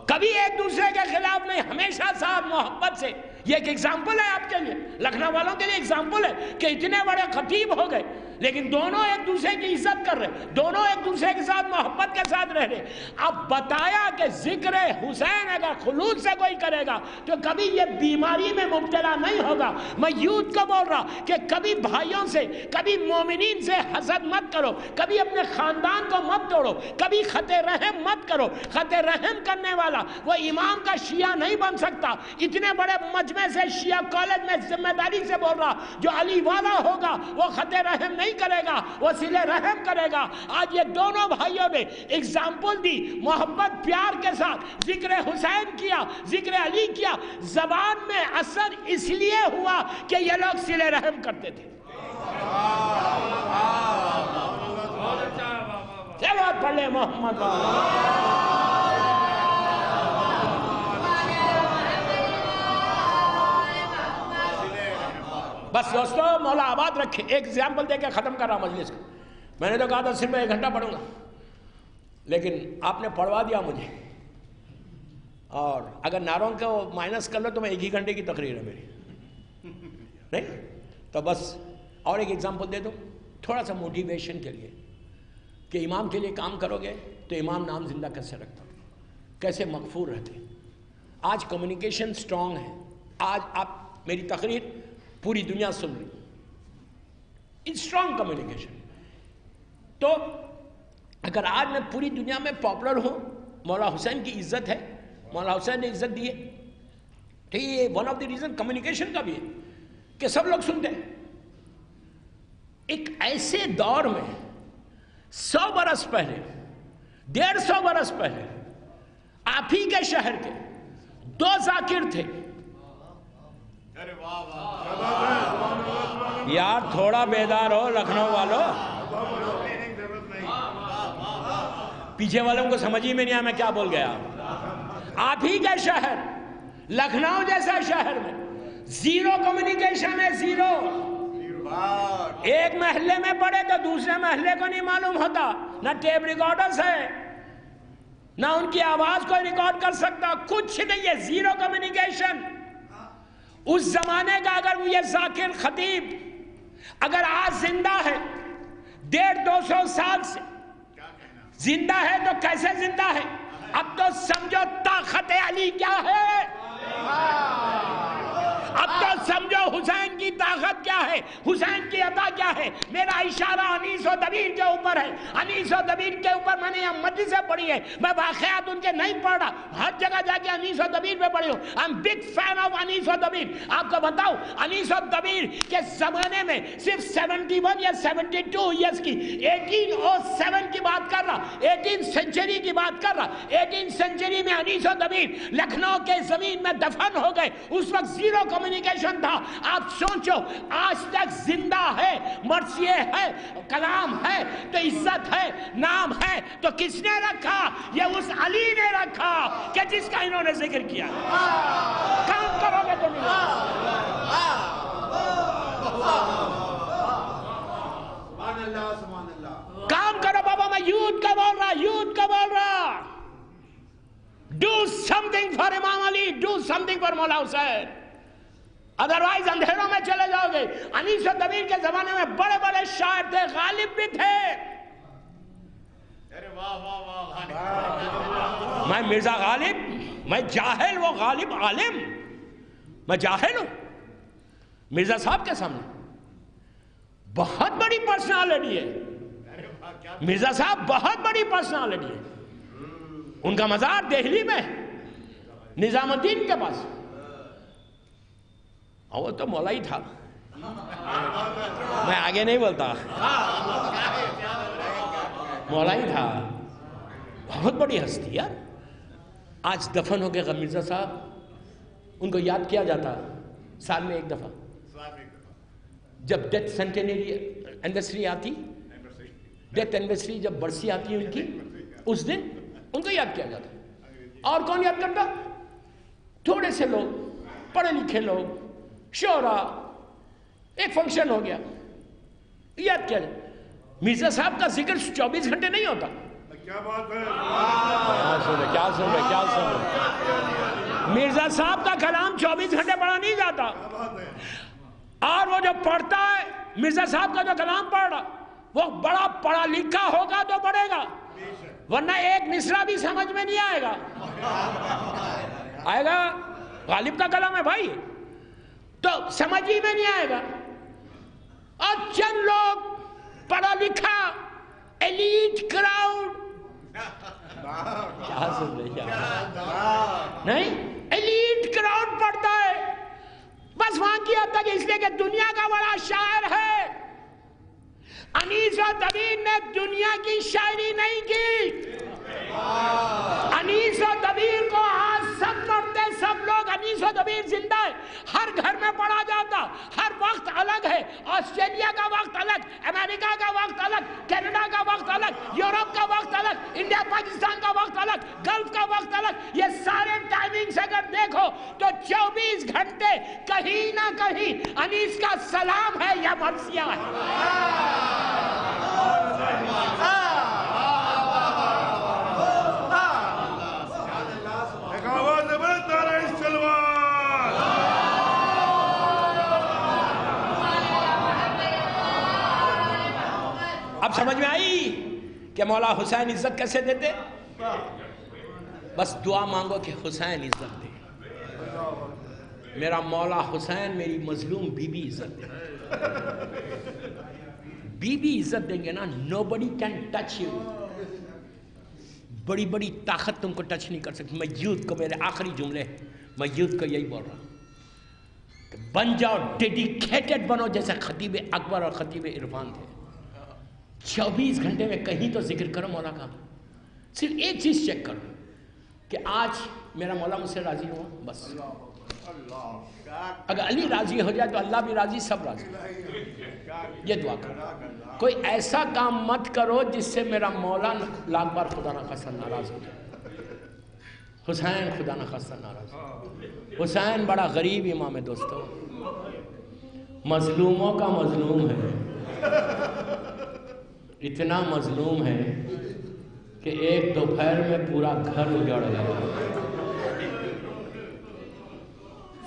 کبھی ایک دوسرے کے خلاف نہیں، ہمیشہ ساتھ محبت سے. یہ ایک ایگزامپل ہے آپ کے لیے، لکھنؤ والوں کے لیے ایگزامپل ہے کہ اتنے بڑے خطیب ہو گئے لیکن دونوں ایک دوسرے کی عزت کر رہے، دونوں ایک دوسرے کے ساتھ محبت کے ساتھ رہ رہے. اب بتایا کہ ذکر حسین اگر خلوص سے کوئی کرے گا تو کبھی یہ بیماری میں مبتلا نہیں ہوگا. میں یوتھ کو بول رہا کہ کبھی بھائیوں سے، کبھی مومنین سے حسد مت کرو، کبھی اپنے خاندان کو مت توڑو، کبھی خط رحم مت کرو. خط رحم کرنے والا وہ امام کا شیعہ نہیں بن سکتا. اتنے بڑے مجمع سے، شیعہ کالج میں ذمہ داری سے بول رہا، جو علی والا ہوگا وہ خط رحم نہیں کرے گا، وہ صلہ رحم کرے گا. آج یہ دونوں بھائیوں نے ایگزامپل دی، محبت پیار کے ساتھ ذکر حسین کیا، ذکر علی کیا. زبان میں اثر اس لیے ہوا کہ یہ لوگ صلہ رحم کرتے تھے. چلو پڑھ لے محمد. بس دوستو مولا آباد رکھے. ایک ایگزامپل دے کے ختم کر رہا مجلس کو. میں نے تو کہا تھا صرف میں 1 گھنٹہ پڑھوں گا، لیکن آپ نے پڑھوا دیا مجھے. اور اگر ناروں کو مائنس کر لو تو میں 1 ہی گھنٹے کی تقریر ہے میری، نہیں تو بس. اور ایک ایگزامپل دے دو تھوڑا سا موٹیویشن کے لیے کہ امام کے لیے کام کرو گے تو امام نام زندہ کیسے رکھتا، کیسے مغفور رہتے. آج کمیونیکیشن سٹرونگ ہے. آج آپ میری تقریر پوری دنیا سن رہی، اسٹرانگ کمیونیکیشن. تو اگر آج میں پوری دنیا میں پاپولر ہوں، مولا حسین کی عزت ہے، مولا حسین نے عزت دی ہے. ٹھیک ہے، one of the reason communication کا بھی ہے کہ سب لوگ سنتے ہیں. ایک ایسے دور میں 100 برس پہلے، 150 برس پہلے آپ ہی کے شہر کے 2 ذاکر تھے. یار تھوڑا بیدار ہو لکھنؤ والوں، پیچھے والوں کو سمجھ ہی میں نہیں آیا میں کیا بول گیا. آپ ہی کے شہر لکھنؤ جیسا شہر میں زیرو کمیونیکیشن ہے، زیرو. ایک محلے میں پڑے تو دوسرے محلے کو نہیں معلوم ہوتا، نہ ٹیپ ریکارڈرز ہے، نہ ان کی آواز کو ریکارڈ کر سکتا، کچھ نہیں ہے، زیرو کمیونیکیشن. اس زمانے کا اگر یہ ذاکر خطیب اگر آج زندہ ہے، 150-200 سال سے زندہ ہے تو کیسے زندہ ہے؟ اب تو سمجھو طاقت علی کیا ہے، اب تو سمجھو حسین کی طاقت کیا ہے، حسین کی عطا کیا ہے. میرا اشارہ انیس و دبیر کے اوپر ہے. انیس و دبیر کے اوپر میں نے یہ مجلسیں پڑھی ہے، میں واقعات ان کے نہیں پڑھ رہا، ہر جگہ جا کے انیس و دبیر پہ پڑھی ہوں. I'm big fan of انیس و دبیر. آپ کو بتاؤ انیس و دبیر کے زمانے میں صرف 71 یا 72 ایئرس کی 1807 کی بات کر رہا، 18 سینچری کی بات کر رہا. 18 سینچری میں انیس و دبیر لکھنؤ کے زمین میں دفن ہو گئے. اس وقت زیرو کمیونیکیشن تھا. آپ سوچو آج تک زندہ ہے، مرثیے ہے، کلام ہے تو عزت ہے، نام ہے تو کس نے رکھا؟ یہ اس علی نے رکھا کہ جس کا انہوں نے ذکر کیا. کام کرو گے تو نہیں. کام کرو بابا. میں یوتھ کا بول رہا، یوتھ کا بول رہا. Do something for امام علی, do something for مولا حسین. ادروائز اندھیروں میں چلے جاؤ گے. انیس و دبیر کے زمانے میں بڑے بڑے شاعر تھے، غالب بھی تھے. میں مرزا غالب، میں جاہل، وہ غالب عالم. میں جاہل ہوں مرزا صاحب کے سامنے. بہت بڑی پرسنالٹی ہے. مرزا صاحب بہت بڑی پرسنالٹی ہے. ان کا مزار دہلی میں نظام الدین کے پاس. اور وہ تو مولا ہی تھا. میں آگے نہیں بولتا. مولا ہی تھا. بہت بڑی ہستی یار. آج دفن ہو گئے مرزا صاحب. ان کو یاد کیا جاتا سال میں ایک دفعہ. جب ڈیتھ سینٹینری اینیورسری آتی, ڈیتھ اینیورسری جب برسی آتی ہے ان کی, اس دن ان کو یاد کیا جاتا. اور کون یاد کرتا؟ تھوڑے سے لوگ, پڑھے لکھے لوگ, شعراء. ایک فنکشن ہو گیا, یاد کیا جاتا. مرزا صاحب کا ذکر 24 گھنٹے نہیں ہوتا. کیا بات ہے. کیا سن رہے. مرزا صاحب کا کلام 24 گھنٹے پڑھا نہیں جاتا. اور وہ جو پڑھتا ہے, مرزا صاحب کا جو کلام پڑھ رہا, وہ بڑا پڑھا لکھا ہوگا تو پڑھے گا, ورنہ ایک مصرع بھی سمجھ میں نہیں آئے گا. آئے گا؟ غالب کا کلام ہے بھائی, تو سمجھ ہی میں نہیں آئے گا. اور چند لوگ پڑھا لکھا ایلیٹ کراؤڈ. کیا سن رہے نہیں, ایلیٹ کراؤڈ پڑھتا ہے. بس وہاں کیا تھا کہ اس لیے کہ دنیا کا بڑا شاعر ہے. انیس و دبیر نے دنیا کی شاعری نہیں کی. انیس و دبیر کو آج سب پڑھتے سب لوگ. انیس و دبیر زندہ ہے, ہر گھر میں پڑھا جاتا. ہر وقت الگ ہے. آسٹریلیا کا وقت الگ, امریکہ کا وقت الگ, کینیڈا کا وقت الگ, یورپ کا وقت الگ, انڈیا پاکستان کا وقت الگ, گلف کا وقت الگ. یہ سارے ٹائمنگز اگر دیکھو تو 24 گھنٹے کہیں نہ کہیں انیس کا سلام ہے یا مرثیہ ہے. اب سمجھ میں آئی کہ مولا حسین عزت کیسے دیتے. بس دعا مانگو کہ حسین عزت دے. میرا مولا حسین میری مظلوم بی بی عزت دے. بی بی عزت دیں گے نا, nobody can touch you. بڑی بڑی طاقت تم کو ٹچ نہیں کر سکتی. میں یوتھ کو, میرے آخری جملے, میں یوتھ کو یہی بول رہا ہوں کہ بن جاؤ, ڈیڈیکیٹڈ بنو جیسے خطیب اکبر اور خطیب عرفان تھے. 24 گھنٹے میں کہیں تو ذکر کرو مولا کا. صرف ایک چیز چیک کرو کہ آج میرا مولا مجھ سے راضی ہوا. بس اگر علی راضی ہو جائے تو اللہ بھی راضی, سب راضی. یہ دعا کرو. کوئی ایسا کام مت کرو جس سے میرا مولا لاکھ بار خدا نخواستہ ناراض ہو جائے. حسین خدا نخواستہ ناراض. حسین بڑا غریب امام ہے دوستو, مظلوموں کا مظلوم ہے. اتنا مظلوم ہے کہ ایک دوپہر میں پورا گھر اجڑ گیا.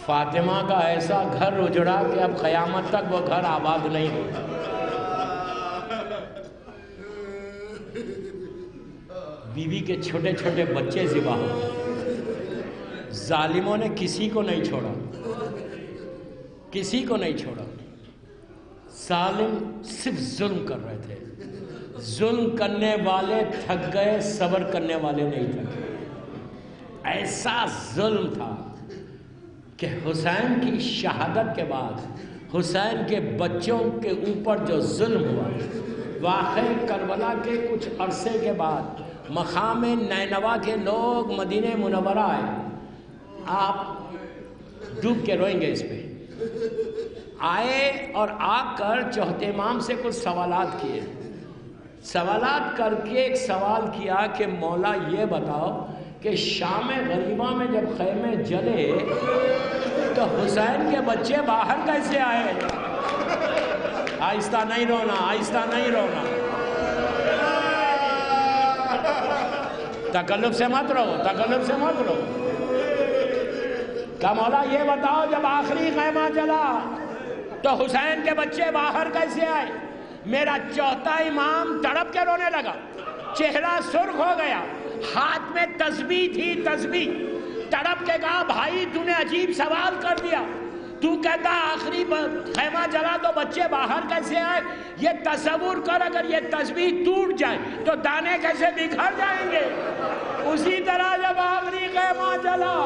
فاطمہ کا ایسا گھر اجڑا کہ اب قیامت تک وہ گھر آباد نہیں ہوگا. بیوی کے چھوٹے چھوٹے بچے ذبح ہو. ظالموں نے کسی کو نہیں چھوڑا, کسی کو نہیں چھوڑا. ظالم صرف ظلم کر رہے تھے. ظلم کرنے والے تھک گئے, صبر کرنے والے نہیں تھکے. ایسا ظلم تھا کہ حسین کی شہادت کے بعد حسین کے بچوں کے اوپر جو ظلم ہوا, واقعی کربلا کے کچھ عرصے کے بعد مقام نینوا کے لوگ مدینہ منورہ آئے. آپ ڈوب کے روئیں گے اس پہ. آئے اور آ کر چوتھے امام سے کچھ سوالات کیے. سوالات کر کے ایک سوال کیا کہ مولا یہ بتاؤ کہ شام غریبہ میں جب خیمے جلے تو حسین کے بچے باہر کیسے آئے. آہستہ نہیں رونا, آہستہ نہیں رونا, تکلف سے مت رہو, تکلف سے مت رہو. کہ مولا یہ بتاؤ جب آخری خیمہ جلا تو حسین کے بچے باہر کیسے آئے. میرا چوتھا امام تڑپ کے رونے لگا, چہرہ سرخ ہو گیا, ہاتھ میں تسبیح تھی, تسبیح. تڑپ کے کہا بھائی تو نے عجیب سوال کر دیا. تو کہتا آخری خیمہ جلا تو بچے باہر کیسے آئے؟ یہ تصور کر، اگر یہ تسبیح ٹوٹ جائے تو دانے کیسے بکھر جائیں گے؟ اسی طرح جب آخری خیمہ جلا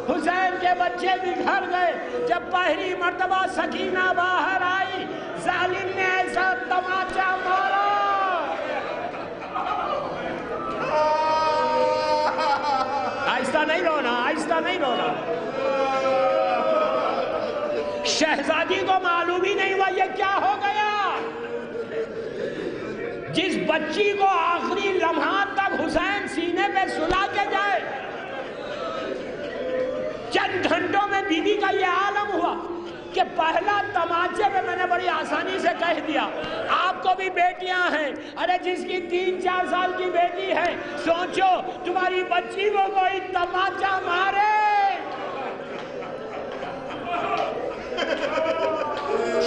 حسین کے بچے بکھر گئے. جب پہلی مرتبہ سکینہ باہر آئی ظالم نے ایسا تماچا مارا. آہستہ نہیں رونا، آہستہ نہیں رونا. شہزادی کو معلوم ہی نہیں ہوا یہ کیا ہو گیا. جس بچی کو آخری لمحات تک حسین سینے پہ سلا کے جائے، چند گھنٹوں میں بی بی کا یہ عالم ہوا کہ پہلا تماچے پہ میں نے بڑی آسانی سے کہہ دیا آپ کو بھی بیٹیاں ہیں. ارے جس کی 3-4 سال کی بیٹی ہے، سوچو تمہاری بچی کو کوئی تماچا مارے.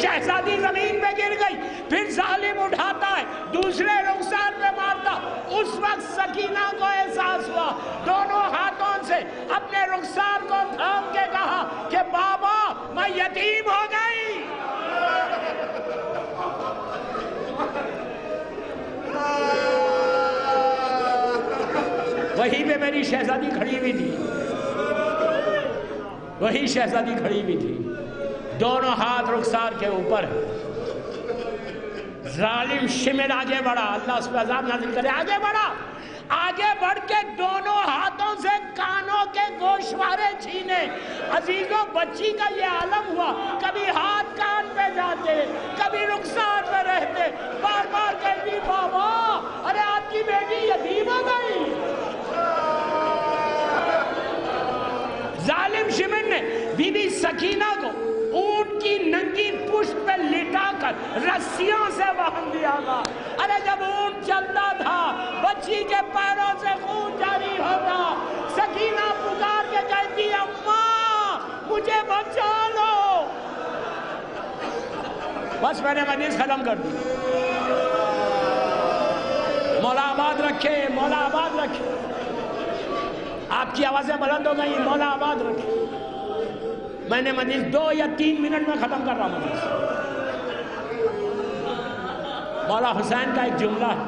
شہزادی زمین پہ گر گئی، پھر ظالم اٹھاتا ہے دوسرے رخسار پہ مارتا. اس وقت سکینہ کو احساس ہوا، دونوں ہاتھوں سے اپنے رخسار کو تھام کے کہا کہ بابا میں یتیم ہو گئی. وہیں پہ میری شہزادی کھڑی ہوئی تھی، وہی شہزادی کھڑی ہوئی تھی، دونوں ہاتھ رخسار کے اوپر. ظالم شمر آگے بڑھا، اللہ اس پہ عذاب نازل کرے، آگے بڑھا. آگے بڑھ کے دونوں ہاتھوں سے کانوں کے گوشوارے چھینے. عزیزوں بچی کا یہ عالم ہوا، کبھی ہاتھ کان پہ جاتے، کبھی رخسار پہ رہتے، بار بار کہتی بابا ارے آپ کی بیٹی یتیم ہو گئی. ظالم شمر نے بی بی سکینہ کو اونٹ کی ننگی پشت پہ لٹا کر رسیوں سے باندھ دیا گا. ارے جب اونٹ چلتا تھا بچی کے پیروں سے خون جاری ہوتا. سکینہ پکار کے کہتی اماں مجھے بچا لو. بس میں نے مجلس ختم کر دی. مولا آباد رکھے، مولا آباد رکھے. آپ کی آوازیں بلند ہو گئی، مولا آباد رکھے. میں نے مجلس 2 یا 3 منٹ میں ختم کر رہا ہوں مجلس. مولا حسین کا ایک جملہ ہے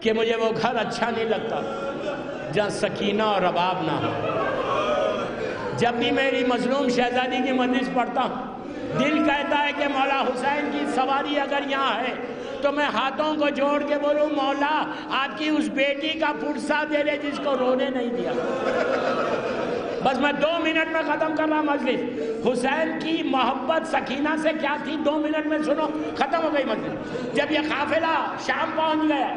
کہ مجھے وہ گھر اچھا نہیں لگتا جہاں سکینہ اور رباب نہ ہو. جب بھی میری مظلوم شہزادی کی مجلس پڑھتا ہوں دل کہتا ہے کہ مولا حسین کی سواری اگر یہاں ہے تو میں ہاتھوں کو جوڑ کے بولوں مولا آپ کی اس بیٹی کا پرسہ دے دے جس کو رونے نہیں دیا. بس میں 2 منٹ میں ختم کر رہا مجلس. حسین کی محبت سکینہ سے کیا تھی 2 منٹ میں سنو، ختم ہو گئی مجلس. جب یہ قافلہ شام پہنچ گیا،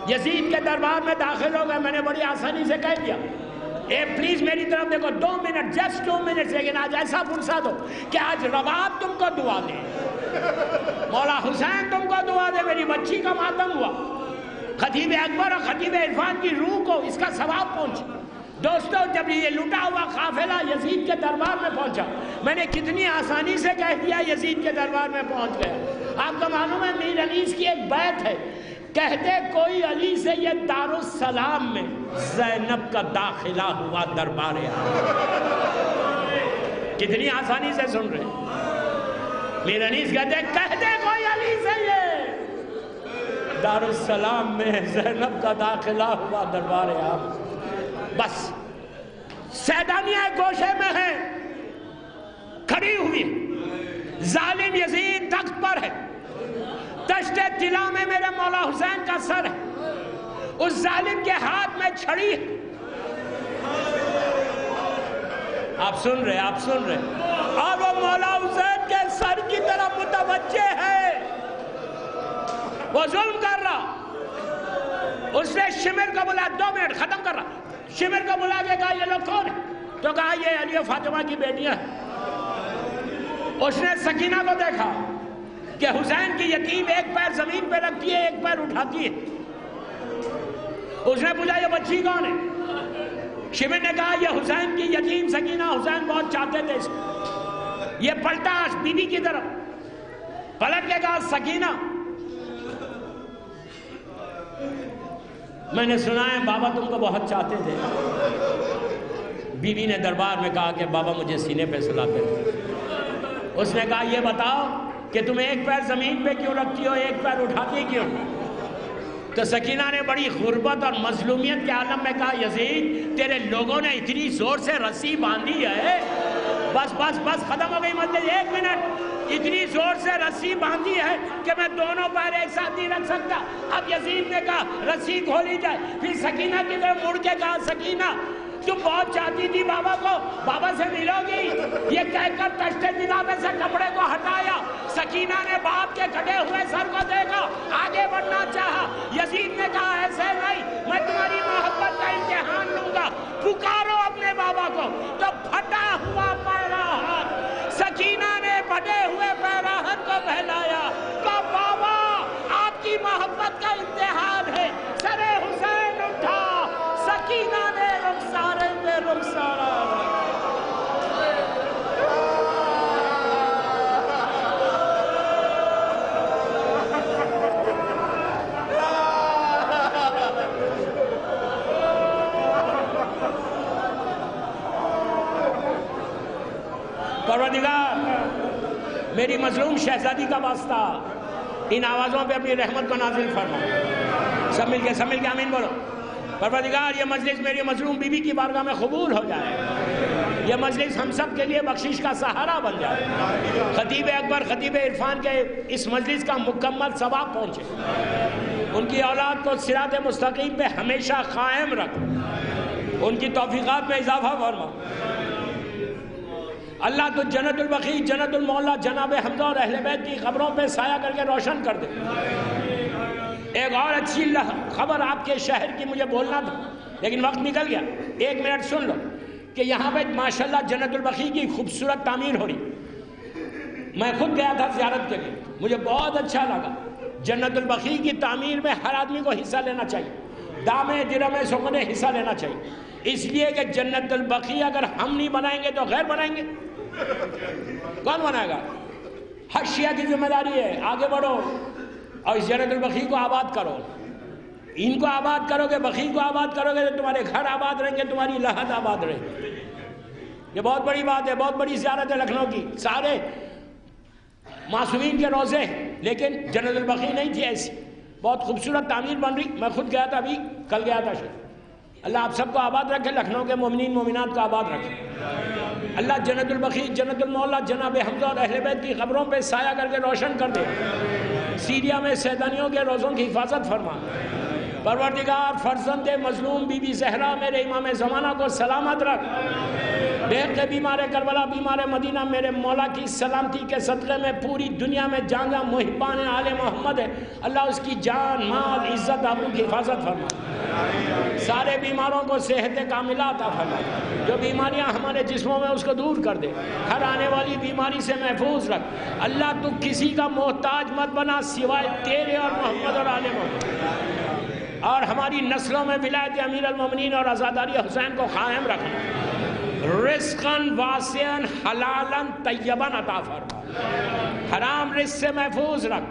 یزید کے دربار میں داخل ہو گئے، میں نے بڑی آسانی سے کہہ دیا اے پلیز میری طرف دیکھو 2 منٹ، جسٹ 2 منٹ، لیکن آج ایسا فرصت ہو کہ آج رباب تم کو دعا دے، مولا حسین تم کو دعا دے. میری بچی کا ماتم ہوا، خطیب اکبر اور خطیب عرفان کی روح کو اس کا ثواب پہنچ. دوستو جب یہ لٹا ہوا قافلہ یزید کے دربار میں پہنچا، میں نے کتنی آسانی سے کہہ دیا یزید کے دربار میں پہنچ گئے. آپ کو معلوم ہے میر انیس کی ایک بیت ہے، کہتے کوئی علی سے یہ دارالسلام میں زینب کا داخلہ ہوا دربار آقا. کتنی آسانی سے سن رہے میر انیس کہتے کوئی علی سے یہ دارالسلام میں زینب کا داخلہ ہوا دربار آقا. بس سیدانیہ گوشے میں ہے، کھڑی ہوئی، ظالم یزید تخت پر ہے، دشت طلا میں میرے مولا حسین کا سر ہے، اس ظالم کے ہاتھ میں چھڑی ہے. آپ سن رہے اور وہ مولا حسین کے سر کی طرف متوجہ ہے، وہ ظلم کر رہا. اس نے شمر کو بلا 2 منٹ ختم کر رہا. شمر کو بلا کے کہا یہ لوگ کون ہیں؟ تو کہا یہ علی و فاطمہ کی بیٹیاں ہیں. اس نے سکینہ کو دیکھا کہ حسین کی یتیم ایک پیر زمین پہ رکھتی ہے، ایک پیر اٹھاتی ہے. اس نے پوچھا یہ بچی کون ہے؟ شمر نے کہا یہ حسین کی یتیم سکینہ، حسین بہت چاہتے تھے اس کو. یہ پلٹا بی بی کی طرف، پلٹ کے کہا سکینہ میں نے سنا ہے بابا تم کو بہت چاہتے تھے. بیوی نے دربار میں کہا کہ بابا مجھے سینے پہ سلاتے تھے. اس نے کہا یہ بتاؤ کہ تم ایک پیر زمین پہ کیوں رکھتی ہو, ایک پیر اٹھاتی کیوں؟ تو سکینہ نے بڑی غربت اور مظلومیت کے عالم میں کہا یزید تیرے لوگوں نے اتنی زور سے رسی باندھی ہے, بس بس بس ختم ہو گئی مجلس, 1 منٹ, اتنی زور سے رسی باندھی ہے کہ میں دونوں پیر ایک ساتھ نہیں رکھ سکتا. اب یزید نے کہا رسی کھولی جائے. پھر سکینہ کی طرف مڑ کے کہا سکینہ تم بہت چاہتی تھی بابا کو, بابا سے ملو گی, یہ کہہ کر تشتے دلا میں سے کپڑے کو ہٹایا. سکینہ نے باپ کے کٹے ہوئے سر کو دیکھا, آگے بڑھنا چاہا. یزید نے کہا ایسے نہیں, میں تمہاری محبت کا امتحان لوں گا, پکارو اپنے بابا کو. تو پھٹا ہوا پیراہن, سکینہ نے پھٹے ہوئے پیراہن کو پہنایا, کہا بابا آپ کی محبت کا امتحان ہے. سر حسین اٹھا, سکینہ نے رخسارے میں رخسارا. پروردگار میری مظلوم شہزادی کا واسطہ ان آوازوں پہ اپنی رحمت کو نازل فرما. سب مل کے آمین بولو. پروردگار یہ مجلس میری مظلوم بیوی کی بارگاہ میں قبول ہو جائے, یہ مجلس ہم سب کے لیے بخشش کا سہارا بن جائے. خطیب اکبر خطیب عرفان کے اس مجلس کا مکمل ثواب پہنچے, ان کی اولاد کو صراط مستقیم پہ ہمیشہ قائم رکھ, ان کی توفیقات میں اضافہ فرما. اللہ تو جنت البقیع جنت المعلا جناب حمزہ اور اہل بیت کی قبروں پہ سایہ کر کے روشن کر دے. ایک اور اچھی خبر آپ کے شہر کی مجھے بولنا تھا لیکن وقت نکل گیا, 1 منٹ سن لو کہ یہاں پہ ماشاءاللہ جنت البقیع کی خوبصورت تعمیر ہو رہی. میں خود گیا تھا زیارت کے لیے, مجھے بہت اچھا لگا. جنت البقیع کی تعمیر میں ہر آدمی کو حصہ لینا چاہیے, دامے درمے سونے حصہ لینا چاہیے, اس لیے کہ جنت البقیع اگر ہم نہیں بنائیں گے تو غیر بنائیں گے. کون بنائے گا؟ ہر شیعہ کی ذمہ داری ہے. آگے بڑھو اور اس جنت البقیع کو آباد کرو. ان کو آباد کرو گے, بقیع کو آباد کرو گے تو تمہارے گھر آباد رہیں گے, تمہاری لحد آباد رہے گی. یہ بہت بڑی بات ہے, بہت بڑی زیارت ہے لکھنؤ کی. سارے معصومین کے روزے, لیکن جنت البقیع نہیں تھی ایسی. بہت خوبصورت تعمیر بن رہی. میں خود گیا تھا, ابھی کل گیا تھا شاید. اللہ آپ سب کو آباد رکھے, لکھنؤ کے مومنین مومنات کو آباد رکھے. اللہ جنت البقیع جنت المعلا جناب حمزہ اور اہل بیت کی قبروں پہ سایہ کر کے روشن کر دے. سیریا میں سیدانیوں کے روزوں کی حفاظت فرما. پروردگار فرزند مظلوم بی بی زہرا میرے امام زمانہ کو سلامت رکھ. بہت بیمار کربلا بیمار مدینہ میرے مولا کی سلامتی کے صدقے میں پوری دنیا میں جہاں جہاں محبان آل محمد ہے اللہ اس کی جان مال عزت آبرو کی حفاظت فرما. سارے بیماروں کو صحت کاملہ عطا فرما. جو بیماریاں ہمارے جسموں میں اس کو دور کر دے. ہر آنے والی بیماری سے محفوظ رکھ. اللہ تو کسی کا محتاج مت بنا سوائے تیرے اور محمد اور آل محمد. اور ہماری نسلوں میں ولایت امیر المومنین اور عزاداری حسین کو قائم رکھنا. رزقاً واسعاً حلالاً طیباً عطا فرما. حرام رزق سے محفوظ رکھ.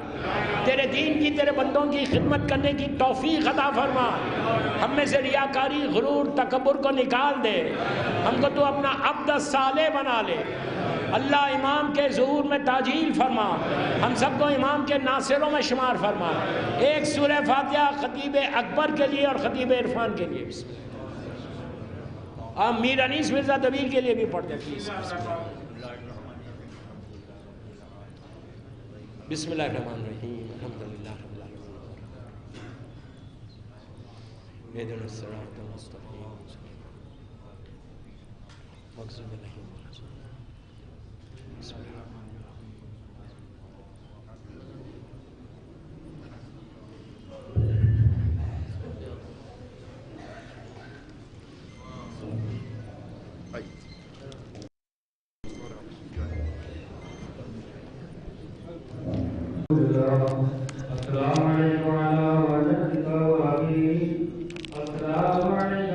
تیرے دین کی تیرے بندوں کی خدمت کرنے کی توفیق عطا فرما. ہم میں سے ریاکاری غرور تکبر کو نکال دے. ہم کو تو اپنا عبد صالح بنا لے. اللہ امام کے ظہور میں تعجیل فرما. ہم سب کو امام کے ناصروں میں شمار فرما. ایک سورہ فاتحہ خطیب اکبر کے لیے اور خطیب عرفان کے لیے, اور میر انیس مرزا دبیر کے لیے بھی پڑھ دیں پلیز. بسم اللہ الرحمن الرحیم. الحمدللہ رب العالمین. اهدنا الصراط المستقیم. مغضوب علیہم. بسم اللہ. السلام علیکم ورحمۃ اللہ وبرکاتہ. السلام علیکم.